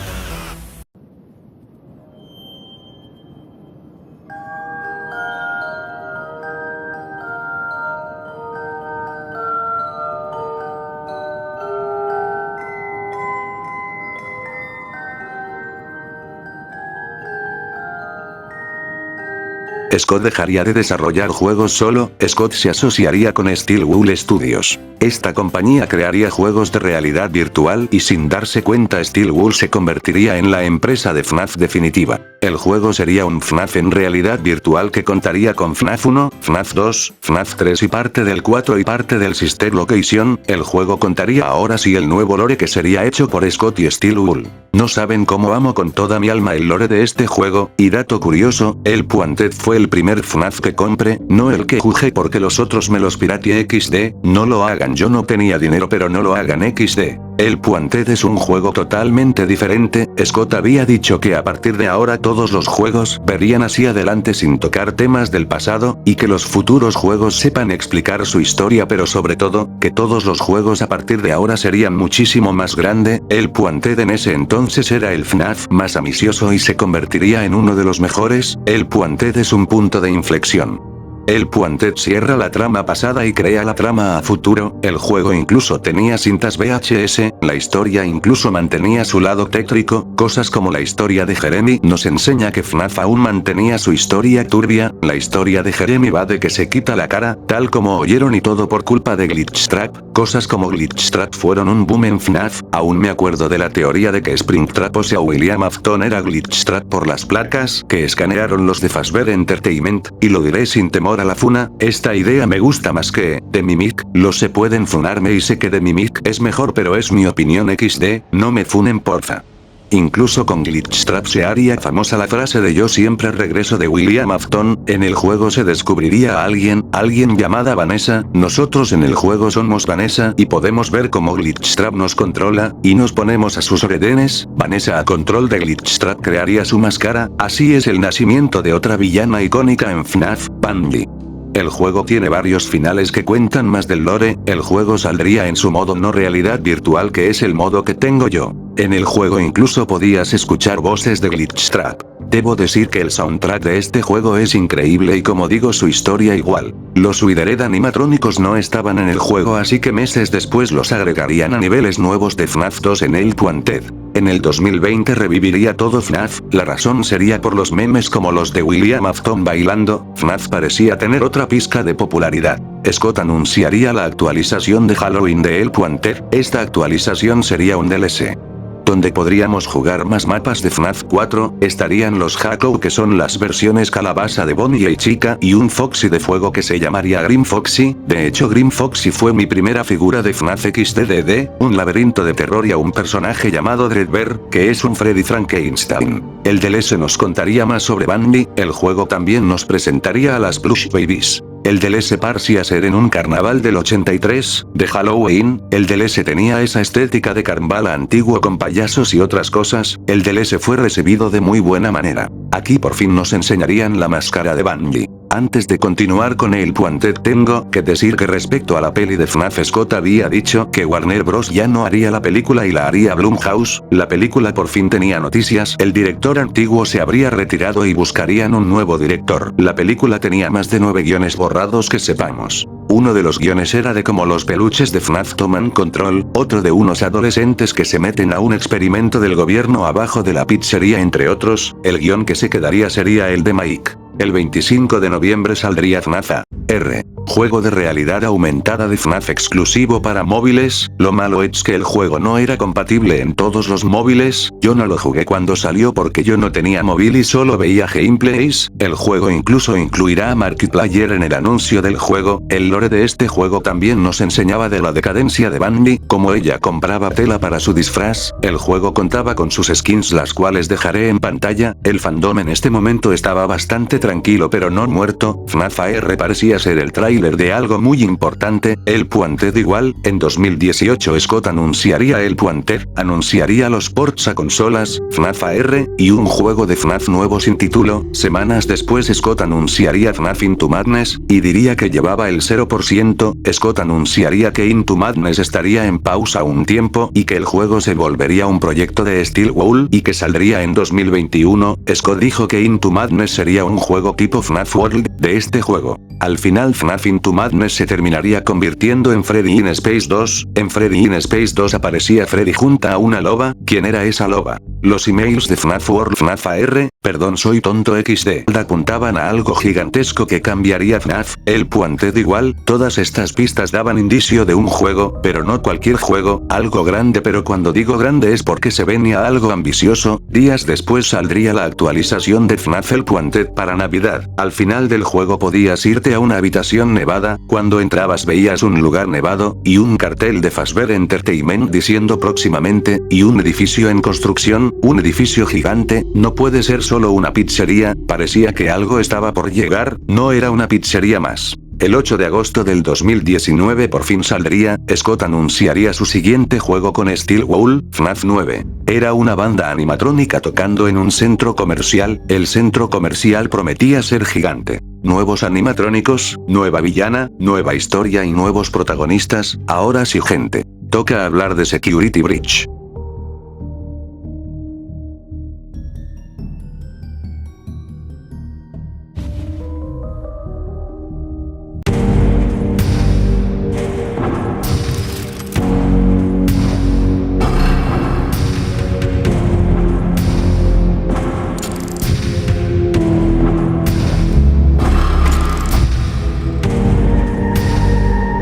Scott dejaría de desarrollar juegos solo, Scott se asociaría con Steel Wool Studios. Esta compañía crearía juegos de realidad virtual y sin darse cuenta Steel Wool se convertiría en la empresa de FNAF definitiva. El juego sería un FNAF en realidad virtual que contaría con FNAF 1, FNAF 2, FNAF 3 y parte del 4 y parte del Sister Location. El juego contaría ahora sí el nuevo lore que sería hecho por Scott y Steel Wool. No saben cómo amo con toda mi alma el lore de este juego, y dato curioso, el Puanted fue el primer FNAF que compré, no el que jugué porque los otros me los pirateé XD, no lo hagan, yo no tenía dinero pero no lo hagan XD. El Puanted es un juego totalmente diferente, Scott había dicho que a partir de ahora todos los juegos verían hacia adelante sin tocar temas del pasado, y que los futuros juegos sepan explicar su historia pero sobre todo, que todos los juegos a partir de ahora serían muchísimo más grande. El Puanted en ese entonces era el FNAF más ambicioso y se convertiría en uno de los mejores. El Puanted es un punto de inflexión. El Puanted cierra la trama pasada y crea la trama a futuro, el juego incluso tenía cintas VHS, la historia incluso mantenía su lado tétrico, cosas como la historia de Jeremy nos enseña que FNAF aún mantenía su historia turbia, la historia de Jeremy va de que se quita la cara, tal como oyeron y todo por culpa de Glitchtrap, cosas como Glitchtrap fueron un boom en FNAF, aún me acuerdo de la teoría de que Springtrap o sea William Afton era Glitchtrap por las placas que escanearon los de Fazbear Entertainment, y lo diré sin temor a la funa, esta idea me gusta más que The Mimic, lo se pueden funarme y sé que The Mimic es mejor pero es mi opinión XD, no me funen porfa. Incluso con Glitchtrap se haría famosa la frase de yo siempre regreso de William Afton, en el juego se descubriría a alguien llamada Vanessa, nosotros en el juego somos Vanessa y podemos ver cómo Glitchtrap nos controla, y nos ponemos a sus órdenes, Vanessa a control de Glitchtrap crearía su máscara, así es el nacimiento de otra villana icónica en FNAF, Bandy. El juego tiene varios finales que cuentan más del lore, el juego saldría en su modo no realidad virtual que es el modo que tengo yo. En el juego incluso podías escuchar voces de Glitchtrap. Debo decir que el soundtrack de este juego es increíble y como digo su historia igual. Los Withered animatrónicos no estaban en el juego así que meses después los agregarían a niveles nuevos de FNAF 2 en el Puanted. En el 2020 reviviría todo FNAF, la razón sería por los memes como los de William Afton bailando, FNAF parecía tener otra pizca de popularidad. Scott anunciaría la actualización de Halloween de El Puanted, esta actualización sería un DLC. Donde podríamos jugar más mapas de FNAF 4, estarían los Hackow que son las versiones calabaza de Bonnie y Chica y un Foxy de fuego que se llamaría Grim Foxy, de hecho Grim Foxy fue mi primera figura de FNAF XDDD, un laberinto de terror y a un personaje llamado Dreadbear, que es un Freddy Frankenstein. El DLC nos contaría más sobre Bandy, el juego también nos presentaría a las Blush Babies. El DLC parecía ser en un carnaval del 83, de Halloween, el DLC tenía esa estética de carnaval antiguo con payasos y otras cosas, el DLC fue recibido de muy buena manera. Aquí por fin nos enseñarían la máscara de Bandy. Antes de continuar con el Puanted tengo que decir que respecto a la peli de FNAF Scott había dicho que Warner Bros ya no haría la película y la haría Blumhouse, la película por fin tenía noticias, el director antiguo se habría retirado y buscarían un nuevo director. La película tenía más de 9 guiones borrados que sepamos. Uno de los guiones era de cómo los peluches de FNAF toman control, otro de unos adolescentes que se meten a un experimento del gobierno abajo de la pizzería entre otros, el guión que se quedaría sería el de Mike. El 25 de noviembre saldría FNAF AR, juego de realidad aumentada de FNAF exclusivo para móviles, lo malo es que el juego no era compatible en todos los móviles, yo no lo jugué cuando salió porque yo no tenía móvil y solo veía gameplays, el juego incluso incluirá a Markiplier en el anuncio del juego, el lore de este juego también nos enseñaba de la decadencia de Bandy, como ella compraba tela para su disfraz, el juego contaba con sus skins las cuales dejaré en pantalla, el fandom en este momento estaba bastante tranquilo pero no muerto, FNAF AR parecía ser el tráiler de algo muy importante, el Puanted igual, en 2018 Scott anunciaría el Puanted, anunciaría los ports a consolas, FNAF AR, y un juego de FNAF nuevo sin título, semanas después Scott anunciaría FNAF Into Madness, y diría que llevaba el 0%, Scott anunciaría que Into Madness estaría en pausa un tiempo y que el juego se volvería un proyecto de Steel Wool y que saldría en 2021, Scott dijo que Into Madness sería un juego tipo FNAF World, de este juego Al final FNAF Into Madness se terminaría convirtiendo en Freddy in Space 2, en Freddy in Space 2 aparecía Freddy junto a una loba, ¿quién era esa loba? Los emails de FNAF World FNAF AR, perdón soy tonto XD, apuntaban a algo gigantesco que cambiaría FNAF, el Puanted igual, todas estas pistas daban indicio de un juego, pero no cualquier juego, algo grande pero cuando digo grande es porque se venía algo ambicioso, días después saldría la actualización de FNAF el Puanted para Navidad, al final del juego podías irte a una habitación nevada, cuando entrabas veías un lugar nevado, y un cartel de Fazbear Entertainment diciendo próximamente, y un edificio en construcción, un edificio gigante, no puede ser solo una pizzería, parecía que algo estaba por llegar, no era una pizzería más. El 8 de agosto del 2019 por fin saldría, Scott anunciaría su siguiente juego con Steel Wool, FNAF 9. Era una banda animatrónica tocando en un centro comercial, el centro comercial prometía ser gigante. Nuevos animatrónicos, nueva villana, nueva historia y nuevos protagonistas, ahora sí gente. Toca hablar de Security Breach.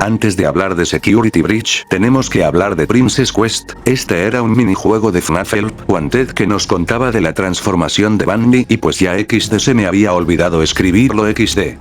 Antes de hablar de Security Breach, tenemos que hablar de Princess Quest. Este era un minijuego de FNAF Help Wanted que nos contaba de la transformación de Bunny y pues ya XD se me había olvidado escribirlo XD.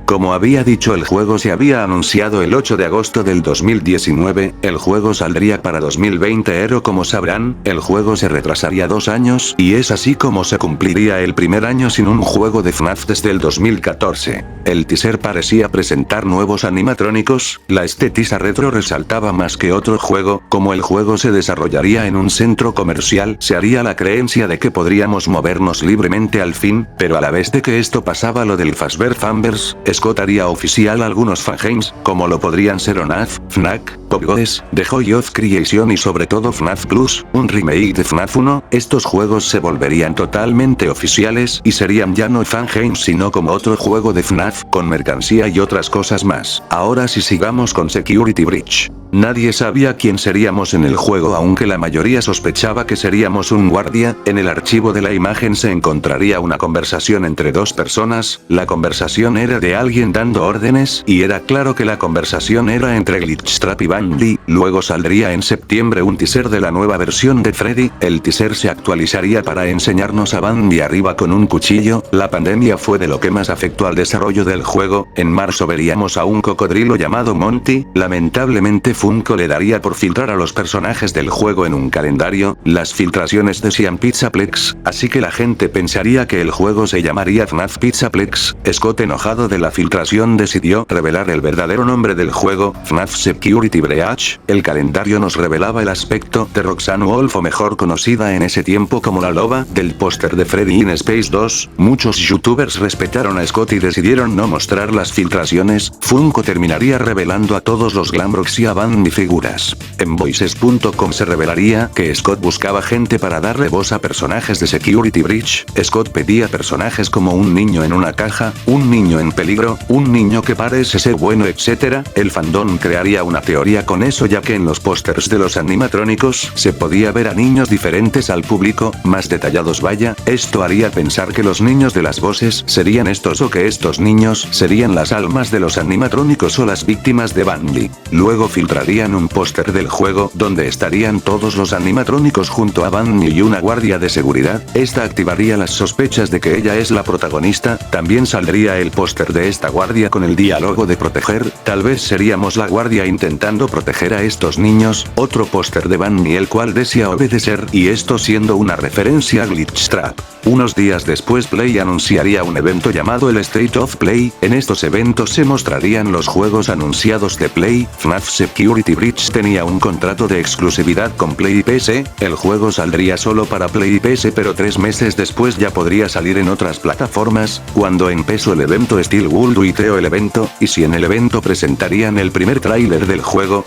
Como había dicho el juego se había anunciado el 8 de agosto del 2019, el juego saldría para 2020 pero como sabrán, el juego se retrasaría 2 años y es así como se cumpliría el primer año sin un juego de FNAF desde el 2014. El teaser parecía presentar nuevos animatrónicos, la estética retro resaltaba más que otro juego, como el juego se desarrollaría en un centro comercial se haría la creencia de que podríamos movernos libremente al fin, pero a la vez de que esto pasaba lo del Fazbear Fanverse, Scott haría oficial algunos fangames, como lo podrían ser ONAF, FNAC, Pop Goes, The Joy of Creation y sobre todo FNAF Plus, un remake de FNAF 1, estos juegos se volverían totalmente oficiales y serían ya no fangames sino como otro juego de FNAF, con mercancía y otras cosas más. Ahora sí sigamos con Security Breach. Nadie sabía quién seríamos en el juego aunque la mayoría sospechaba que seríamos un guardia, en el archivo de la imagen se encontraría una conversación entre dos personas, la conversación era de alguien dando órdenes, y era claro que la conversación era entre Glitchtrap y Bunny, luego saldría en septiembre un teaser de la nueva versión de Freddy, el teaser se actualizaría para enseñarnos a Bunny arriba con un cuchillo, la pandemia fue de lo que más afectó al desarrollo del juego, en marzo veríamos a un cocodrilo llamado Monty, lamentablemente Funko le daría por filtrar a los personajes del juego en un calendario, las filtraciones decían Pizzaplex, así que la gente pensaría que el juego se llamaría FNAF Pizzaplex, Scott enojado de la filtración decidió revelar el verdadero nombre del juego, FNAF Security Breach, el calendario nos revelaba el aspecto de Roxanne Wolf o mejor conocida en ese tiempo como la loba, del póster de Freddy in Space 2, muchos youtubers respetaron a Scott y decidieron no mostrar las filtraciones, Funko terminaría revelando a todos los Glamrocks y a Bunny figuras. En voices.com se revelaría que Scott buscaba gente para darle voz a personajes de Security Breach, Scott pedía personajes como un niño en una caja, un niño en peligro, un niño que parece ser bueno etc. El fandom crearía una teoría con eso ya que en los pósters de los animatrónicos se podía ver a niños diferentes al público, más detallados vaya, esto haría pensar que los niños de las voces serían estos o que estos niños serían las almas de los animatrónicos o las víctimas de Bunny. Luego filtrarían un póster del juego donde estarían todos los animatrónicos junto a Bunny y una guardia de seguridad, esta activaría las sospechas de que ella es la protagonista, también saldría el póster de esta guardia con el diálogo de proteger, tal vez seríamos la guardia intentando proteger a estos niños, otro póster de Bunny el cual desea obedecer y esto siendo una referencia a Glitchtrap. Unos días después Play anunciaría un evento llamado el State of Play, en estos eventos se mostrarían los juegos anunciados de Play, FNAF Security Breach tenía un contrato de exclusividad con Play y PC, el juego saldría solo para Play y PC pero 3 meses después ya podría salir en otras plataformas, cuando empezó el evento Steel Wool tuiteó el evento, y si en el evento presentarían el primer tráiler del juego.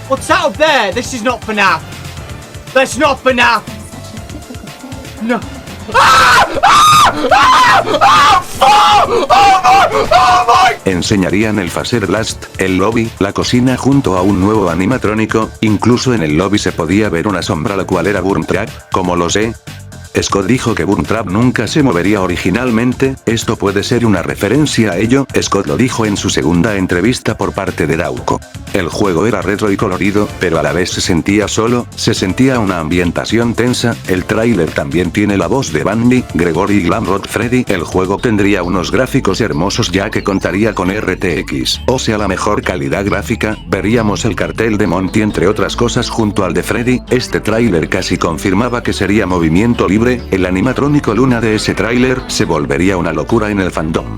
What's that up there? This is not FNAF. That's not FNAF. No. Ah! Ah! Ah! Ah! Oh! Enseñarían el Phaser Blast, el lobby, la cocina junto a un nuevo animatrónico, incluso en el lobby se podía ver una sombra la cual era Burntrap, ¿cómo lo sé? Scott dijo que Burntrap nunca se movería originalmente, esto puede ser una referencia a ello, Scott lo dijo en su segunda entrevista por parte de Dauco. El juego era retro y colorido, pero a la vez se sentía solo, se sentía una ambientación tensa, el tráiler también tiene la voz de Bandy, Gregory y Glamrock Freddy, el juego tendría unos gráficos hermosos ya que contaría con RTX, o sea la mejor calidad gráfica, veríamos el cartel de Monty entre otras cosas junto al de Freddy, este tráiler casi confirmaba que sería movimiento libre, el animatrónico Luna de ese tráiler se volvería una locura en el fandom.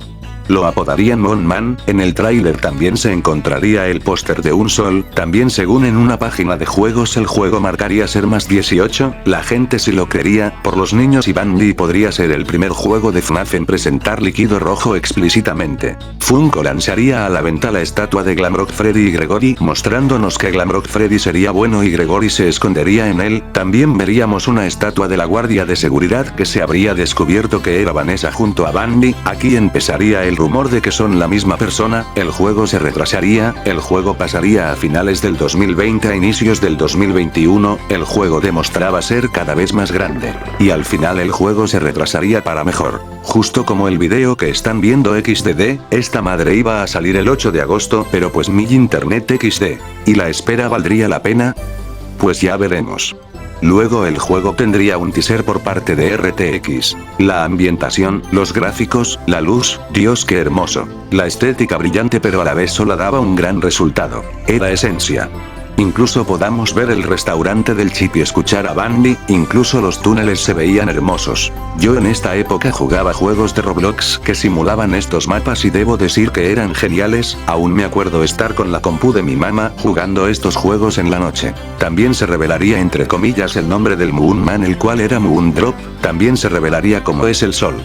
Lo apodarían Moon Man, en el tráiler también se encontraría el póster de un sol, también según en una página de juegos el juego marcaría ser más 18, la gente sí lo quería, por los niños y Bandy podría ser el primer juego de FNAF en presentar líquido rojo explícitamente. Funko lanzaría a la venta la estatua de Glamrock Freddy y Gregory mostrándonos que Glamrock Freddy sería bueno y Gregory se escondería en él, también veríamos una estatua de la guardia de seguridad que se habría descubierto que era Vanessa junto a Bandy, aquí empezaría el rumor de que son la misma persona, el juego se retrasaría, el juego pasaría a finales del 2020 a inicios del 2021, el juego demostraba ser cada vez más grande. Y al final el juego se retrasaría para mejor. Justo como el video que están viendo XDD, esta madre iba a salir el 8 de agosto, pero pues mi internet XD. ¿Y la espera valdría la pena? Pues ya veremos. Luego el juego tendría un teaser por parte de RTX. La ambientación, los gráficos, la luz, Dios qué hermoso. La estética brillante pero a la vez solo daba un gran resultado. Era esencia. Incluso podamos ver el restaurante del chip y escuchar a Bandy, incluso los túneles se veían hermosos. Yo en esta época jugaba juegos de Roblox que simulaban estos mapas y debo decir que eran geniales, aún me acuerdo estar con la compu de mi mamá jugando estos juegos en la noche. También se revelaría entre comillas el nombre del Moon Man el cual era Moon Drop, también se revelaría cómo es el sol.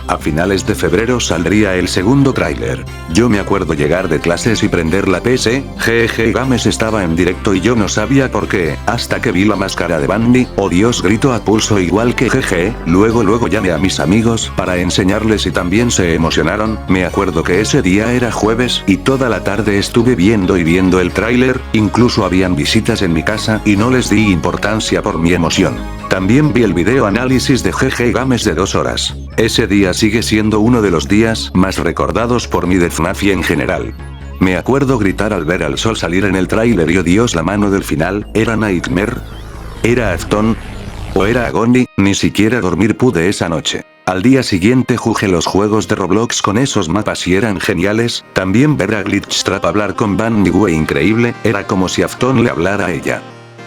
A finales de febrero saldría el segundo tráiler. Yo me acuerdo llegar de clases y prender la PC, GG Games estaba en directo y yo no sabía por qué, hasta que vi la máscara de Bandy, oh Dios grito a pulso igual que GG, luego llamé a mis amigos para enseñarles y también se emocionaron, me acuerdo que ese día era jueves y toda la tarde estuve viendo el tráiler, incluso habían visitas en mi casa y no les di importancia por mi emoción. También vi el video análisis de GG Games de 2 horas. Ese día sigue siendo uno de los días más recordados por mí de FNAF y en general. Me acuerdo gritar al ver al sol salir en el tráiler y oh Dios la mano del final, ¿era Nightmare? ¿Era Afton? ¿O era Agony? Ni siquiera dormir pude esa noche. Al día siguiente jugué los juegos de Roblox con esos mapas y eran geniales, también ver a Glitchtrap hablar con Bandy fue increíble, era como si Afton le hablara a ella.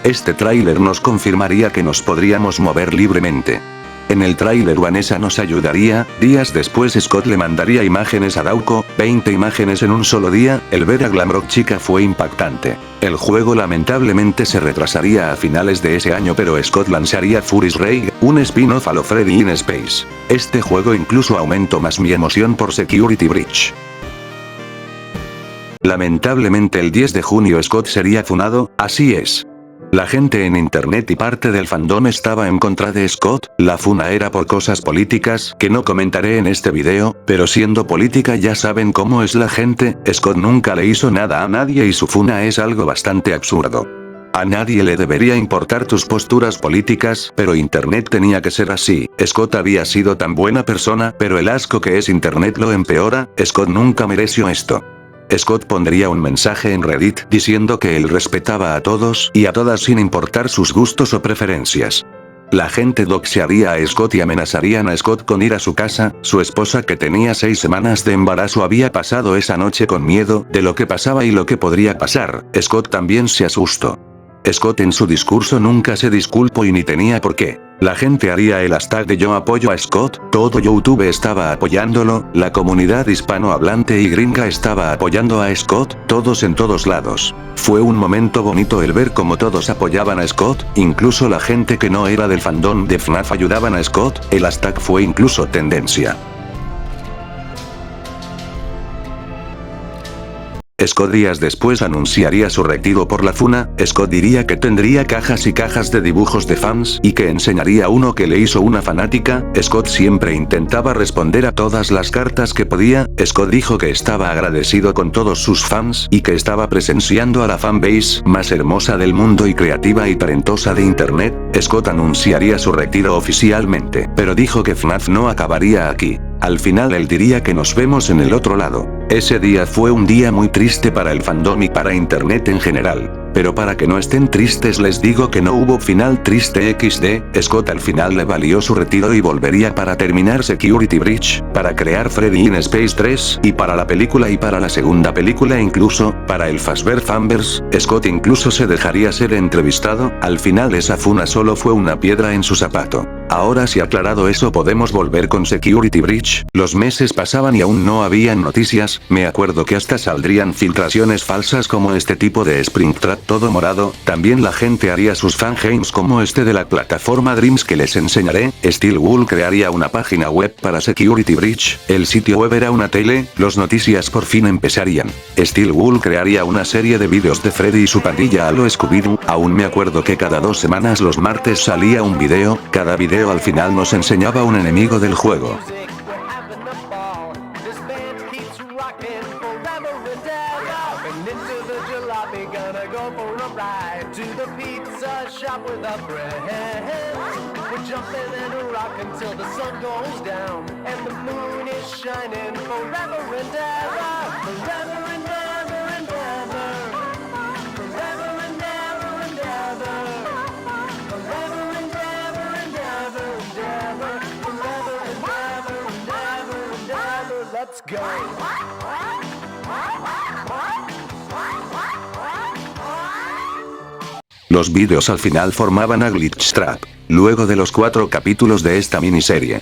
Este tráiler nos confirmaría que nos podríamos mover libremente. En el tráiler Vanessa nos ayudaría, días después Scott le mandaría imágenes a Dauco, 20 imágenes en un solo día, el ver a Glamrock chica fue impactante. El juego lamentablemente se retrasaría a finales de ese año pero Scott lanzaría Fury's Ray, un spin-off a lo Freddy in Space. Este juego incluso aumentó más mi emoción por Security Breach. Lamentablemente el 10 de junio Scott sería funado, así es. La gente en internet y parte del fandom estaba en contra de Scott, la funa era por cosas políticas que no comentaré en este video, pero siendo política ya saben cómo es la gente, Scott nunca le hizo nada a nadie y su funa es algo bastante absurdo. A nadie le debería importar tus posturas políticas, pero internet tenía que ser así, Scott había sido tan buena persona, pero el asco que es internet lo empeora, Scott nunca mereció esto. Scott pondría un mensaje en Reddit diciendo que él respetaba a todos y a todas sin importar sus gustos o preferencias. La gente doxearía a Scott y amenazarían a Scott con ir a su casa, su esposa que tenía 6 semanas de embarazo había pasado esa noche con miedo de lo que pasaba y lo que podría pasar, Scott también se asustó. Scott en su discurso nunca se disculpó y ni tenía por qué. La gente haría el hashtag de yo apoyo a Scott, todo YouTube estaba apoyándolo, la comunidad hispanohablante y gringa estaba apoyando a Scott, todos en todos lados. Fue un momento bonito el ver cómo todos apoyaban a Scott, incluso la gente que no era del fandom de FNAF ayudaban a Scott, el hashtag fue incluso tendencia. Scott días después anunciaría su retiro por la funa. Scott diría que tendría cajas y cajas de dibujos de fans y que enseñaría uno que le hizo una fanática. Scott siempre intentaba responder a todas las cartas que podía. Scott dijo que estaba agradecido con todos sus fans y que estaba presenciando a la fanbase más hermosa del mundo y creativa y talentosa de internet. Scott anunciaría su retiro oficialmente, pero dijo que FNAF no acabaría aquí. Al final él diría que nos vemos en el otro lado. Ese día fue un día muy triste para el fandom y para internet en general. Pero para que no estén tristes les digo que no hubo final triste XD. Scott al final le valió su retiro y volvería para terminar Security Breach, para crear Freddy in Space 3, y para la película y para la segunda película incluso, para el Fazbear Fanverse. Scott incluso se dejaría ser entrevistado. Al final esa funa solo fue una piedra en su zapato. Ahora si aclarado eso podemos volver con Security Breach. Los meses pasaban y aún no habían noticias. Me acuerdo que hasta saldrían filtraciones falsas como este tipo de Springtrap todo morado. También la gente haría sus fangames como este de la plataforma Dreams que les enseñaré. Steel Wool crearía una página web para Security Breach. El sitio web era una tele. Los noticias por fin empezarían. Steel Wool crearía una serie de vídeos de Freddy y su pandilla a lo Scooby-Doo. Aún me acuerdo que cada 2 semanas los martes salía un video. Cada video al final nos enseñaba un enemigo del juego. Let's go. Los vídeos al final formaban a Glitchtrap. Luego de los 4 capítulos de esta miniserie,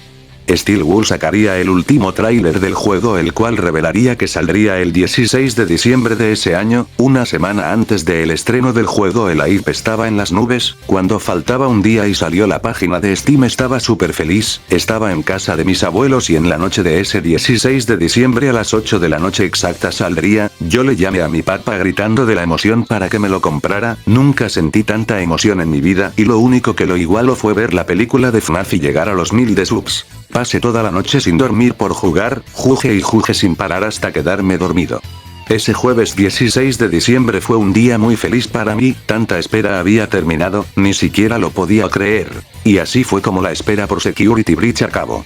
Steel Wool sacaría el último tráiler del juego, el cual revelaría que saldría el 16 de diciembre de ese año, una semana antes del estreno del juego. El hype estaba en las nubes. Cuando faltaba un día y salió la página de Steam estaba súper feliz. Estaba en casa de mis abuelos y en la noche de ese 16 de diciembre a las 8 de la noche exacta saldría. Yo le llamé a mi papá gritando de la emoción para que me lo comprara. Nunca sentí tanta emoción en mi vida y lo único que lo igualó fue ver la película de FNAF y llegar a los 1000 de subs. Pasé toda la noche sin dormir por jugar, jugué y jugué sin parar hasta quedarme dormido. Ese jueves 16 de diciembre fue un día muy feliz para mí, tanta espera había terminado, ni siquiera lo podía creer. Y así fue como la espera por Security Breach acabó.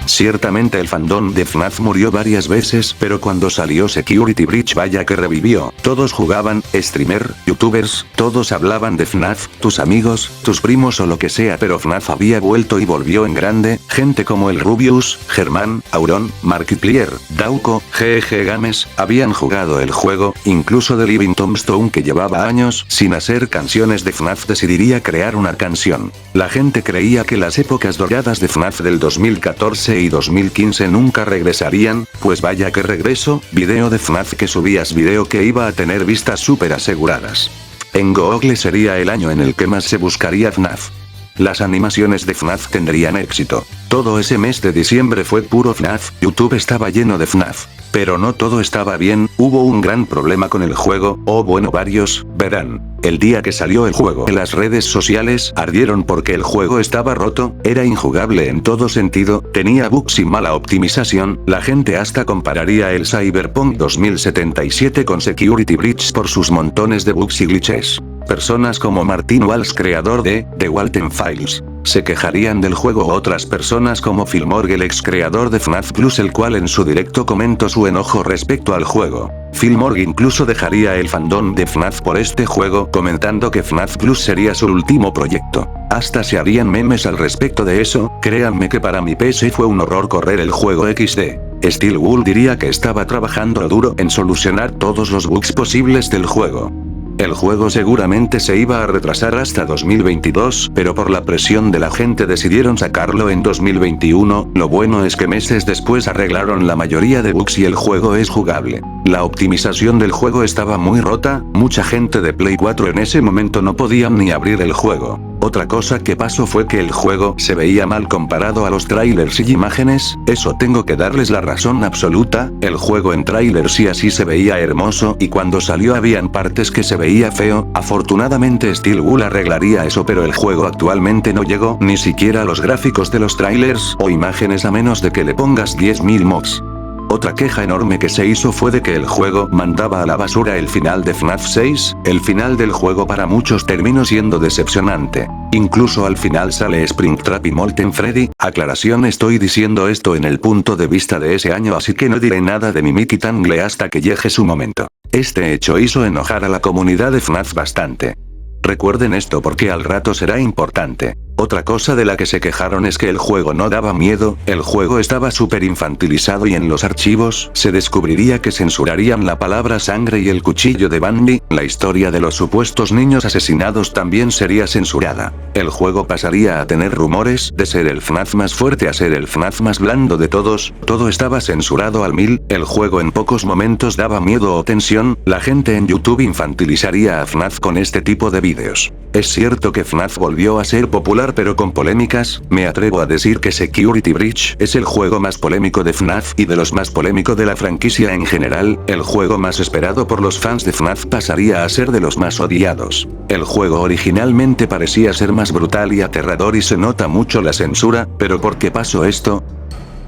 Ciertamente el fandom de FNAF murió varias veces, pero cuando salió Security Breach vaya que revivió. Todos jugaban, streamer, youtubers, todos hablaban de FNAF, tus amigos, tus primos o lo que sea, pero FNAF había vuelto y volvió en grande. Gente como el Rubius, Germán, Auron, Markiplier, Dauko, GG Games, habían jugado el juego. Incluso The Living Tombstone, que llevaba años sin hacer canciones de FNAF, decidiría crear una canción. La gente creía que las épocas doradas de FNAF del 2014 y 2015 nunca regresarían, pues vaya que regreso. Video de FNAF que subías, video que iba a tener vistas súper aseguradas. En Google sería el año en el que más se buscaría FNAF. Las animaciones de FNAF tendrían éxito. Todo ese mes de diciembre fue puro FNAF, YouTube estaba lleno de FNAF. Pero no todo estaba bien, hubo un gran problema con el juego, o bueno varios, verán. El día que salió el juego, las redes sociales ardieron porque el juego estaba roto, era injugable en todo sentido, tenía bugs y mala optimización. La gente hasta compararía el Cyberpunk 2077 con Security Breach por sus montones de bugs y glitches. Personas como Martin Walsh, creador de The Walten Files, se quejarían del juego. Otras personas como Phil Morgan, ex creador de FNAF Plus, el cual en su directo comentó su enojo respecto al juego. Phil Morgan incluso dejaría el fandom de FNAF por este juego, comentando que FNAF Plus sería su último proyecto. Hasta se harían memes al respecto de eso. Créanme que para mi PC fue un horror correr el juego XD. Steel Wool diría que estaba trabajando duro en solucionar todos los bugs posibles del juego. El juego seguramente se iba a retrasar hasta 2022, pero por la presión de la gente decidieron sacarlo en 2021. Lo bueno es que meses después arreglaron la mayoría de bugs y el juego es jugable. La optimización del juego estaba muy rota, mucha gente de Play 4 en ese momento no podían ni abrir el juego. Otra cosa que pasó fue que el juego se veía mal comparado a los trailers y imágenes, eso tengo que darles la razón absoluta, el juego en trailers y así se veía hermoso y cuando salió habían partes que se veía feo, afortunadamente Steel Wool arreglaría eso pero el juego actualmente no llegó ni siquiera a los gráficos de los trailers o imágenes a menos de que le pongas 10.000 mods. Otra queja enorme que se hizo fue de que el juego mandaba a la basura el final de FNAF 6, el final del juego para muchos terminó siendo decepcionante. Incluso al final sale Springtrap y Molten Freddy, aclaración estoy diciendo esto en el punto de vista de ese año así que no diré nada de Mimikyu Tangle hasta que llegue su momento. Este hecho hizo enojar a la comunidad de FNAF bastante. Recuerden esto porque al rato será importante. Otra cosa de la que se quejaron es que el juego no daba miedo, el juego estaba súper infantilizado y en los archivos se descubriría que censurarían la palabra sangre y el cuchillo de Bundy, la historia de los supuestos niños asesinados también sería censurada. El juego pasaría a tener rumores de ser el FNAF más fuerte a ser el FNAF más blando de todos, todo estaba censurado al 1000, el juego en pocos momentos daba miedo o tensión, la gente en YouTube infantilizaría a FNAF con este tipo de vídeos. Es cierto que FNAF volvió a ser popular pero con polémicas, me atrevo a decir que Security Breach es el juego más polémico de FNAF y de los más polémicos de la franquicia en general, el juego más esperado por los fans de FNAF pasaría a ser de los más odiados. El juego originalmente parecía ser más brutal y aterrador y se nota mucho la censura, pero ¿por qué pasó esto?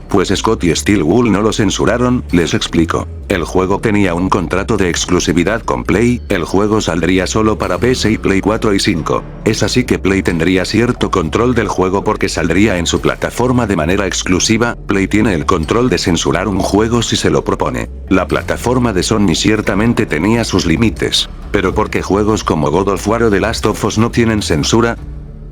Pues Scott y Steel Wool no lo censuraron, les explico. El juego tenía un contrato de exclusividad con Play, el juego saldría solo para PC y Play 4 y 5. Es así que Play tendría cierto control del juego porque saldría en su plataforma de manera exclusiva, Play tiene el control de censurar un juego si se lo propone. La plataforma de Sony ciertamente tenía sus límites. Pero ¿por qué juegos como God of War o The Last of Us no tienen censura?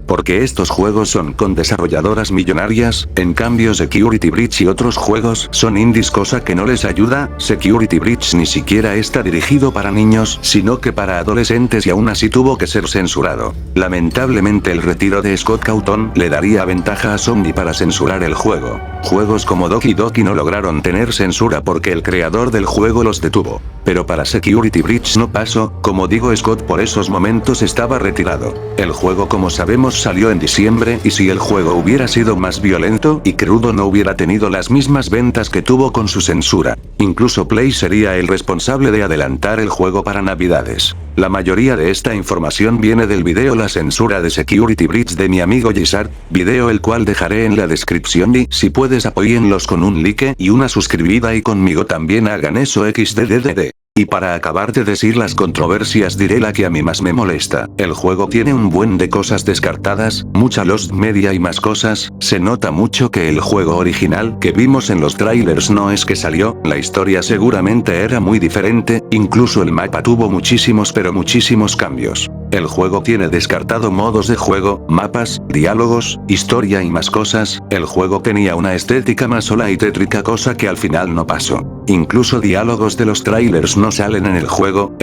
Porque estos juegos son con desarrolladoras millonarias, en cambio Security Breach y otros juegos son indies cosa que no les ayuda, Security Breach ni siquiera está dirigido para niños, sino que para adolescentes y aún así tuvo que ser censurado. Lamentablemente el retiro de Scott Cawthon le daría ventaja a Sony para censurar el juego. Juegos como Doki Doki no lograron tener censura porque el creador del juego los detuvo. Pero para Security Breach no pasó, como digo Scott por esos momentos estaba retirado. El juego como sabemos salió en diciembre y si el juego hubiera sido más violento y crudo no hubiera tenido las mismas ventas que tuvo con su censura. Incluso Play sería el responsable de adelantar el juego para Navidades. La mayoría de esta información viene del video La censura de Security Breach de mi amigo Gisard, video el cual dejaré en la descripción y si puedes apóyenlos con un like y una suscribida y conmigo también hagan eso xddd. Y para acabar de decir las controversias diré la que a mí más me molesta. El juego tiene un buen de cosas descartadas, mucha lost media y más cosas, se nota mucho que el juego original que vimos en los trailers no es que salió, la historia seguramente era muy diferente, incluso el mapa tuvo muchísimos pero muchísimos cambios. El juego tiene descartado modos de juego, mapas, diálogos, historia y más cosas, el juego tenía una estética más sola y tétrica cosa que al final no pasó. Incluso diálogos de los trailers no salen en el juego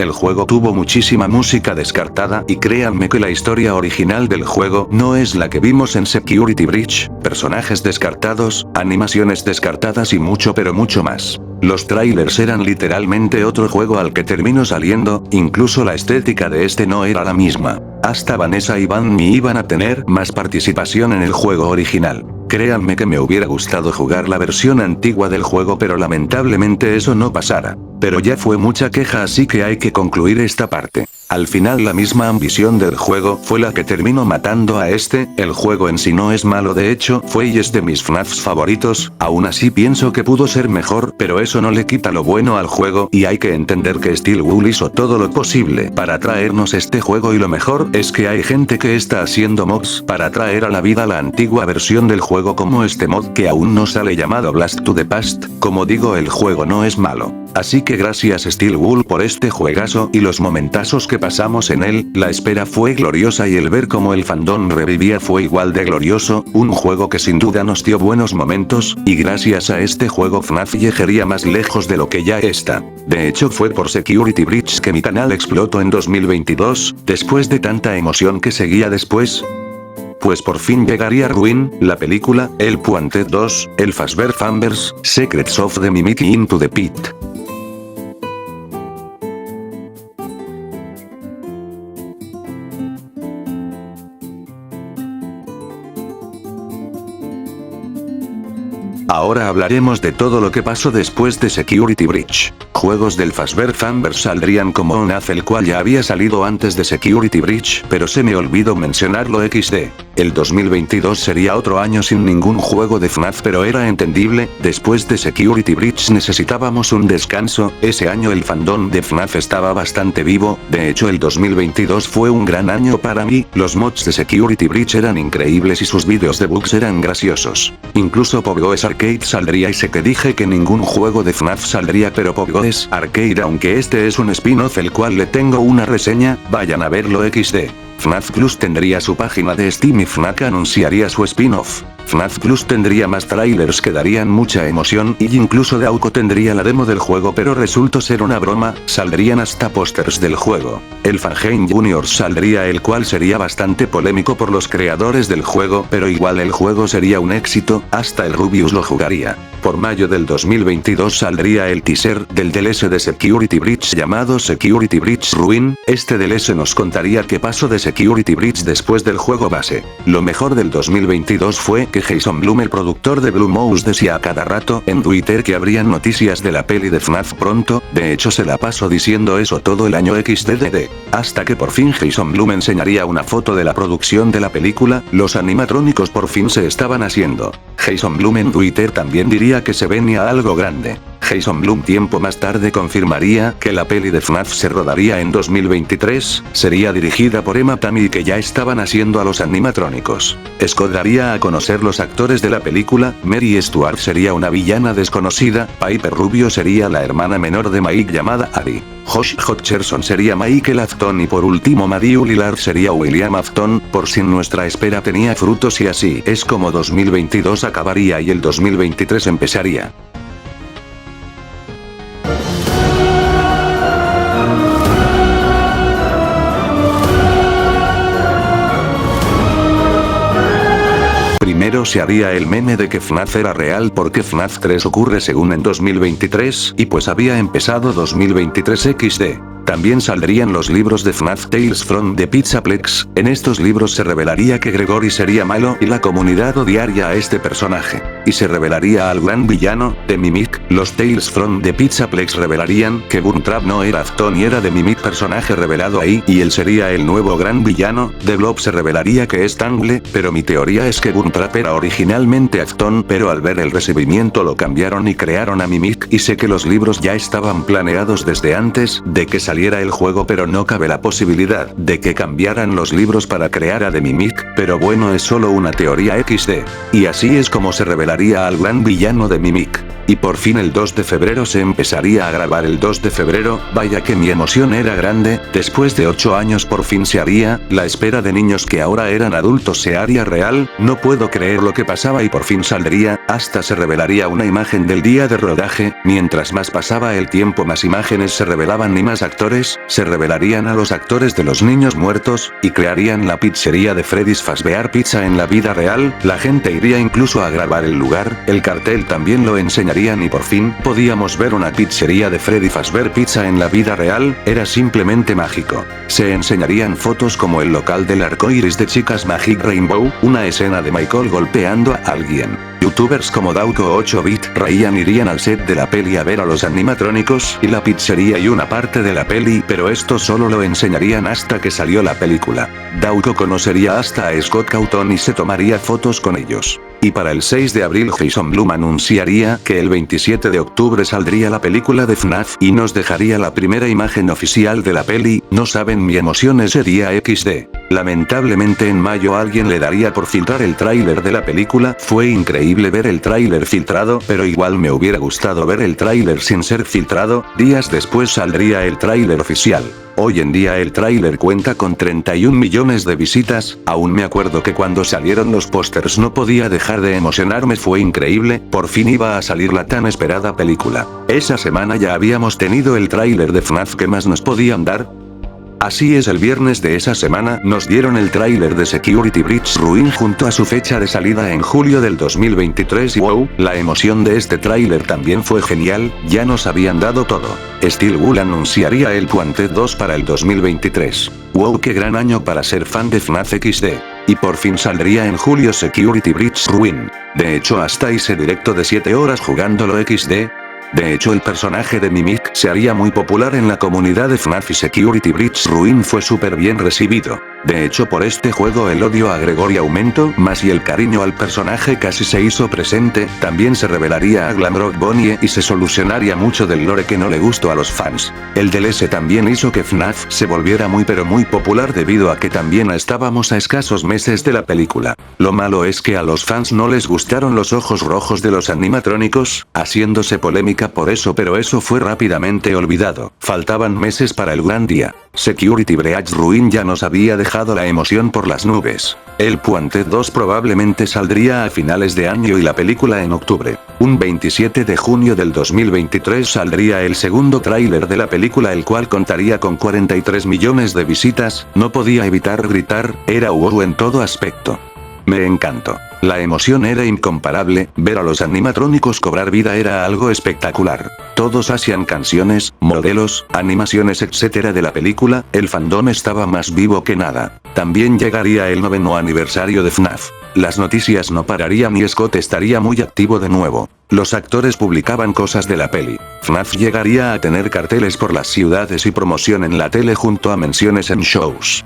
tuvo muchísima música descartada y créanme que la historia original del juego no es la que vimos en Security Breach, personajes descartados, animaciones descartadas y mucho pero mucho más. Los trailers eran literalmente otro juego al que terminó saliendo, incluso la estética de este no era la misma. Hasta Vanessa y Bunny iban a tener más participación en el juego original. Créanme que me hubiera gustado jugar la versión antigua del juego pero lamentablemente eso no pasara. Pero ya fue mucha queja así que hay que concluir esta parte. Al final la misma ambición del juego fue la que terminó matando a este, el juego en sí no es malo de hecho fue y es de mis FNAFs favoritos, aún así pienso que pudo ser mejor pero eso no le quita lo bueno al juego y hay que entender que Steel Wool hizo todo lo posible para traernos este juego y lo mejor es que hay gente que está haciendo mods para traer a la vida la antigua versión del juego como este mod que aún no sale llamado Blast to the Past, como digo el juego no es malo. Así que gracias Steel Wool por este juegazo y los momentazos que pasamos en él, la espera fue gloriosa y el ver cómo el fandom revivía fue igual de glorioso, un juego que sin duda nos dio buenos momentos, y gracias a este juego FNAF llegaría más lejos de lo que ya está. De hecho fue por Security Breach que mi canal explotó en 2022, después de tanta emoción que seguía después. Pues por fin llegaría Ruin, la película, El Puente 2, El Fazbear Famers, Secrets of the Mimikyu Into the Pit. Ahora hablaremos de todo lo que pasó después de Security Breach. Juegos del Fazbear Fanverse saldrían como FNAF, el cual ya había salido antes de Security Breach, pero se me olvidó mencionarlo XD. El 2022 sería otro año sin ningún juego de FNAF, pero era entendible, después de Security Breach necesitábamos un descanso. Ese año el fandom de FNAF estaba bastante vivo, de hecho el 2022 fue un gran año para mí, los mods de Security Breach eran increíbles y sus vídeos de bugs eran graciosos. Incluso PopGoes Arcade saldría, y sé que dije que ningún juego de FNAF saldría, pero PopGoes Arcade, aunque este es un spin-off el cual le tengo una reseña, vayan a verlo XD. FNAF Plus tendría su página de Steam y FNAF anunciaría su spin-off. FNAF Plus tendría más trailers que darían mucha emoción, y incluso Dauco tendría la demo del juego, pero resultó ser una broma, saldrían hasta pósters del juego. El Fangame Junior saldría, el cual sería bastante polémico por los creadores del juego, pero igual el juego sería un éxito, hasta el Rubius lo jugaría. Por mayo del 2022 saldría el teaser del DLC de Security Breach llamado Security Breach Ruin. Este DLC nos contaría qué pasó de Security Breach después del juego base. Lo mejor del 2022 fue que Jason Blum, el productor de Blue Mouse, decía a cada rato en Twitter que habrían noticias de la peli de FNAF pronto, de hecho se la pasó diciendo eso todo el año XDDD. Hasta que por fin Jason Blum enseñaría una foto de la producción de la película, los animatrónicos por fin se estaban haciendo. Jason Blum en Twitter también diría que se venía algo grande. Jason Blum tiempo más tarde confirmaría que la peli de FNAF se rodaría en 2023, sería dirigida por Emma Tammy y que ya estaban haciendo a los animatrónicos. Scott daría a conocer los actores de la película, Mary Stuart sería una villana desconocida, Piper Rubio sería la hermana menor de Mike llamada Ari. Josh Hutcherson sería Michael Afton y por último Matthew Lillard sería William Afton, por si nuestra espera tenía frutos, y así es como 2022 acabaría y el 2023 empezaría. Primero se haría el meme de que FNAF era real porque FNAF 3 ocurre según en 2023, y pues había empezado 2023 XD. También saldrían los libros de FNAF Tales from the Pizzaplex. En estos libros se revelaría que Gregory sería malo y la comunidad odiaría a este personaje. Y se revelaría al gran villano, de Mimic. Los Tales from the Pizzaplex revelarían que Buntrap no era Afton y era de Mimic, personaje revelado ahí, y él sería el nuevo gran villano. The Blob se revelaría que es Tangle, pero mi teoría es que Buntrap era originalmente Afton, pero al ver el recibimiento lo cambiaron y crearon a Mimic, y sé que los libros ya estaban planeados desde antes de que saliera el juego, pero no cabe la posibilidad de que cambiaran los libros para crear a The Mimic, pero bueno, es solo una teoría XD. Y así es como se revelaría al gran villano de Mimic. Y por fin el 2 de febrero se empezaría a grabar. El 2 de febrero, vaya que mi emoción era grande, después de 8 años por fin se haría, la espera de niños que ahora eran adultos se haría real, no puedo creer lo que pasaba y por fin saldría, hasta se revelaría una imagen del día de rodaje, mientras más pasaba el tiempo más imágenes se revelaban y más actores, se revelarían a los actores de los niños muertos, y crearían la pizzería de Freddy's Fazbear Pizza en la vida real, la gente iría incluso a grabar el lugar, el cartel también lo enseñaría y por fin podíamos ver una pizzería de Freddy Fazbear Pizza en la vida real, era simplemente mágico. Se enseñarían fotos como el local del arco iris de Chicas Magic Rainbow, una escena de Michael golpeando a alguien. Youtubers como Dauco 8-bit, Ryan irían al set de la peli a ver a los animatrónicos y la pizzería y una parte de la peli, pero esto solo lo enseñarían hasta que salió la película. Dauco conocería hasta a Scott Cawthon y se tomaría fotos con ellos. Y para el 6 de abril Jason Blum anunciaría que el 27 de octubre saldría la película de FNAF y nos dejaría la primera imagen oficial de la peli. No saben mi emoción ese día XD. Lamentablemente en mayo alguien le daría por filtrar el tráiler de la película. Fue increíble ver el tráiler filtrado, pero igual me hubiera gustado ver el tráiler sin ser filtrado. Días después saldría el tráiler oficial. Hoy en día el tráiler cuenta con 31 millones de visitas. Aún me acuerdo que cuando salieron los pósters no podía dejar de emocionarme, fue increíble, por fin iba a salir la tan esperada película. Esa semana ya habíamos tenido el tráiler de FNAF, ¿qué más nos podían dar? Así es, el viernes de esa semana nos dieron el tráiler de Security Breach Ruin junto a su fecha de salida en julio del 2023 y wow, la emoción de este tráiler también fue genial, ya nos habían dado todo. Steel Wool anunciaría el Wanted 2 para el 2023. Wow, qué gran año para ser fan de FNAF XD. Y por fin saldría en julio Security Breach Ruin. De hecho hasta hice directo de 7 horas jugándolo XD. De hecho el personaje de Mimic se haría muy popular en la comunidad de FNAF y Security Breach Ruin fue súper bien recibido. De hecho por este juego el odio a Gregory aumentó más y el cariño al personaje casi se hizo presente, también se revelaría a Glamrock Bonnie y se solucionaría mucho del lore que no le gustó a los fans. El DLC también hizo que FNAF se volviera muy pero muy popular debido a que también estábamos a escasos meses de la película. Lo malo es que a los fans no les gustaron los ojos rojos de los animatrónicos, haciéndose polémica por eso pero eso fue rápidamente olvidado. Faltaban meses para el gran día. Security Breach Ruin ya nos había dejado la emoción por las nubes. El Puente 2 probablemente saldría a finales de año y la película en octubre. Un 27 de junio del 2023 saldría el segundo tráiler de la película el cual contaría con 43 millones de visitas, no podía evitar gritar, era wow en todo aspecto. Me encantó. La emoción era incomparable, ver a los animatrónicos cobrar vida era algo espectacular. Todos hacían canciones, modelos, animaciones etc. de la película, el fandom estaba más vivo que nada. También llegaría el 9º aniversario de FNAF. Las noticias no pararían y Scott estaría muy activo de nuevo. Los actores publicaban cosas de la peli. FNAF llegaría a tener carteles por las ciudades y promoción en la tele junto a menciones en shows.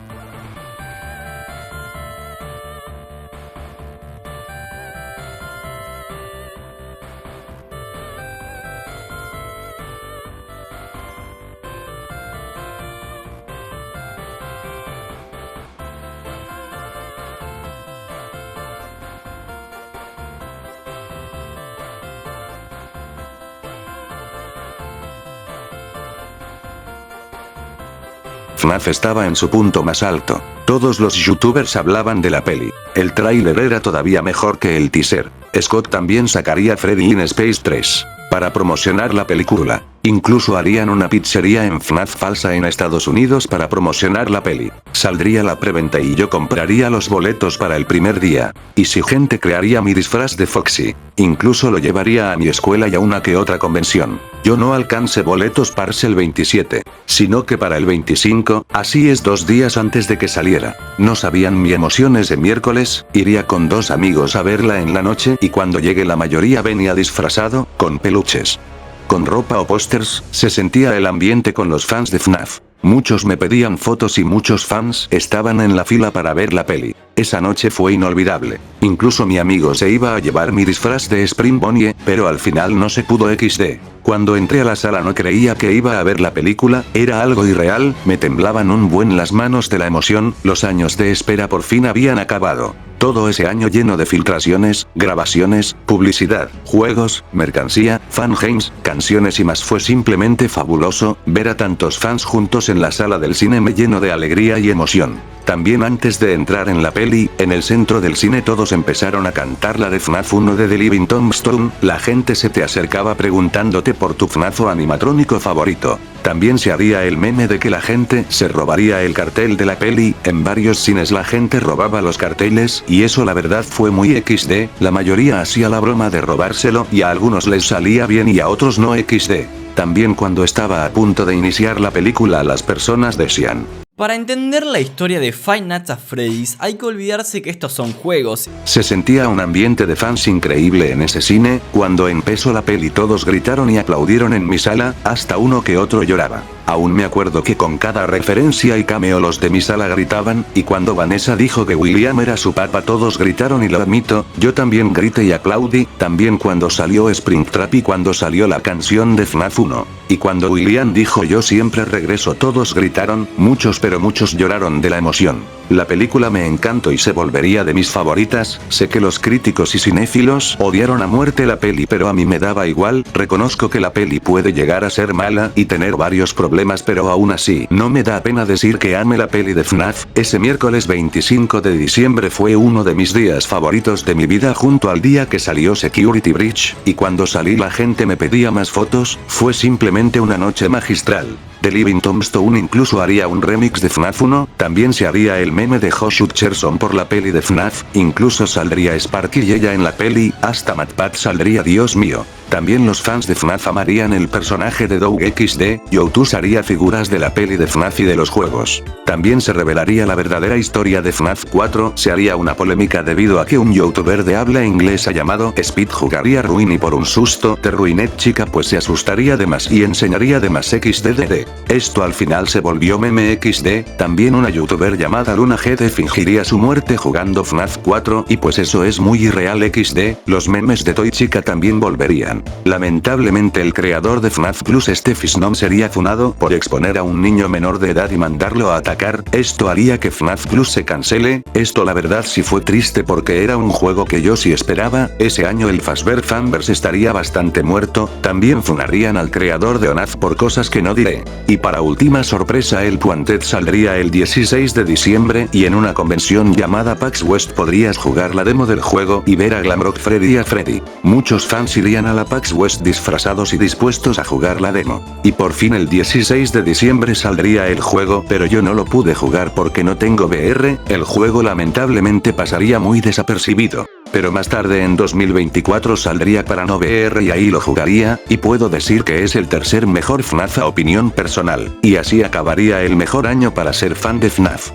FNAF estaba en su punto más alto. Todos los youtubers hablaban de la peli. El tráiler era todavía mejor que el teaser. Scott también sacaría Freddy in Space 3 para promocionar la película. Incluso harían una pizzería en FNAF falsa en Estados Unidos para promocionar la peli. Saldría la preventa y yo compraría los boletos para el primer día. Y si gente crearía mi disfraz de Foxy. Incluso lo llevaría a mi escuela y a una que otra convención. Yo no alcancé boletos para el 27, sino que para el 25, así es 2 días antes de que saliera. No sabían mi emoción ese miércoles, iría con 2 amigos a verla en la noche y cuando llegue la mayoría venía disfrazado, con peluches. Con ropa o pósters, se sentía el ambiente con los fans de FNAF. Muchos me pedían fotos y muchos fans estaban en la fila para ver la peli. Esa noche fue inolvidable. Incluso mi amigo se iba a llevar mi disfraz de Spring Bonnie, pero al final no se pudo XD. Cuando entré a la sala no creía que iba a ver la película, era algo irreal, me temblaban un buen las manos de la emoción, los años de espera por fin habían acabado. Todo ese año lleno de filtraciones, grabaciones, publicidad, juegos, mercancía, fangames, canciones y más fue simplemente fabuloso, ver a tantos fans juntos en la sala del cine me llenó de alegría y emoción. También antes de entrar en la peli, en el centro del cine todos empezaron a cantar la de FNAF 1 de The Living Tombstone, la gente se te acercaba preguntándote por tu FNAF o animatrónico favorito. También se haría el meme de que la gente se robaría el cartel de la peli, en varios cines la gente robaba los carteles, y eso la verdad fue muy XD, la mayoría hacía la broma de robárselo y a algunos les salía bien y a otros no XD. También cuando estaba a punto de iniciar la película las personas decían: para entender la historia de Five Nights at Freddy's hay que olvidarse que estos son juegos. Se sentía un ambiente de fans increíble en ese cine, cuando empezó la peli todos gritaron y aplaudieron en mi sala, hasta uno que otro lloraba. Aún me acuerdo que con cada referencia y cameo los de mi sala gritaban, y cuando Vanessa dijo que William era su papá todos gritaron y lo admito, yo también grité y aplaudí, también cuando salió Springtrap y cuando salió la canción de FNAF 1. Y cuando William dijo yo siempre regreso todos gritaron, muchos pero muchos lloraron de la emoción. La película me encantó y se volvería de mis favoritas, sé que los críticos y cinéfilos odiaron a muerte la peli pero a mí me daba igual, reconozco que la peli puede llegar a ser mala y tener varios problemas pero aún así no me da pena decir que ame la peli de FNAF, ese miércoles 25 de diciembre fue uno de mis días favoritos de mi vida junto al día que salió Security Breach, y cuando salí la gente me pedía más fotos, fue simplemente una noche magistral. The Living Tombstone incluso haría un remix de FNAF 1, también se haría el meme de Josh Hutcherson por la peli de FNAF, incluso saldría Sparky y ella en la peli, hasta MatPat saldría, Dios mío. También los fans de FNAF amarían el personaje de Doug XD, Youtube haría figuras de la peli de FNAF y de los juegos. También se revelaría la verdadera historia de FNAF 4, se haría una polémica debido a que un youtuber de habla inglesa llamado Speed jugaría Ruin y por un susto te ruiné chica pues se asustaría de más y enseñaría de más XDDD. Esto al final se volvió meme XD, también una youtuber llamada Luna GD fingiría su muerte jugando FNAF 4 y pues eso es muy irreal XD, los memes de Toy Chica también volverían. Lamentablemente el creador de FNAF Plus Fisnom sería funado por exponer a un niño menor de edad y mandarlo a atacar, esto haría que FNAF Plus se cancele, esto la verdad sí fue triste porque era un juego que yo sí esperaba, ese año el Fazbear Fanverse estaría bastante muerto, también funarían al creador de ONAF por cosas que no diré. Y para última sorpresa el Quantet saldría el 16 de diciembre y en una convención llamada PAX West podrías jugar la demo del juego y ver a Glamrock Freddy y a Freddy. Muchos fans irían a la PAX West disfrazados y dispuestos a jugar la demo. Y por fin el 16 de diciembre saldría el juego pero yo no lo pude jugar porque no tengo VR, el juego lamentablemente pasaría muy desapercibido. Pero más tarde en 2024 saldría para no VR y ahí lo jugaría, y puedo decir que es el tercer mejor FNAF a opinión personal, y así acabaría el mejor año para ser fan de FNAF.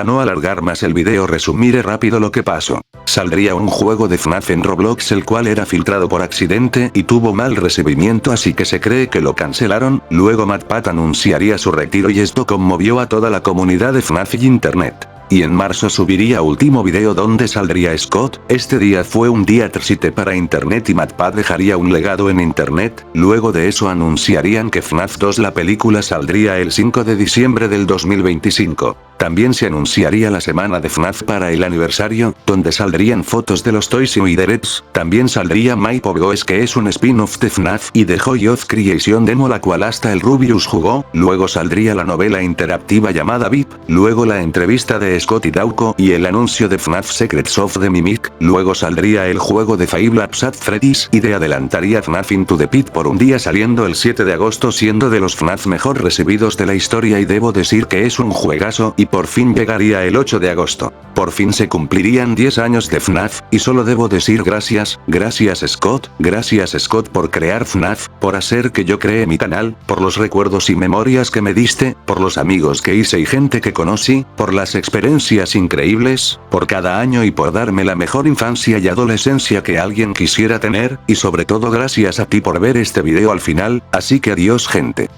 Para no alargar más el video resumiré rápido lo que pasó. Saldría un juego de FNAF en Roblox el cual era filtrado por accidente y tuvo mal recibimiento así que se cree que lo cancelaron, luego MatPat anunciaría su retiro y esto conmovió a toda la comunidad de FNAF y internet. Y en marzo subiría último video donde saldría Scott, este día fue un día triste para internet y MatPat dejaría un legado en internet, luego de eso anunciarían que FNAF 2 la película saldría el 5 de diciembre del 2025. También se anunciaría la semana de FNAF para el aniversario, donde saldrían fotos de los Toys y Derets, también saldría My Pogoes que es un spin-off de FNAF y de Joy of Creation demo la cual hasta el Rubius jugó, luego saldría la novela interactiva llamada VIP, luego la entrevista de Scott y Dauko y el anuncio de FNAF Secrets of the Mimic, luego saldría el juego de Five Nights at Freddy's y de adelantaría FNAF Into the Pit por un día saliendo el 7 de agosto siendo de los FNAF mejor recibidos de la historia y debo decir que es un juegazo y por fin llegaría el 8 de agosto. Por fin se cumplirían 10 años de FNAF, y solo debo decir gracias Scott por crear FNAF, por hacer que yo cree mi canal, por los recuerdos y memorias que me diste, por los amigos que hice y gente que conocí, por las experiencias increíbles, por cada año y por darme la mejor infancia y adolescencia que alguien quisiera tener, y sobre todo gracias a ti por ver este video al final, así que adiós gente.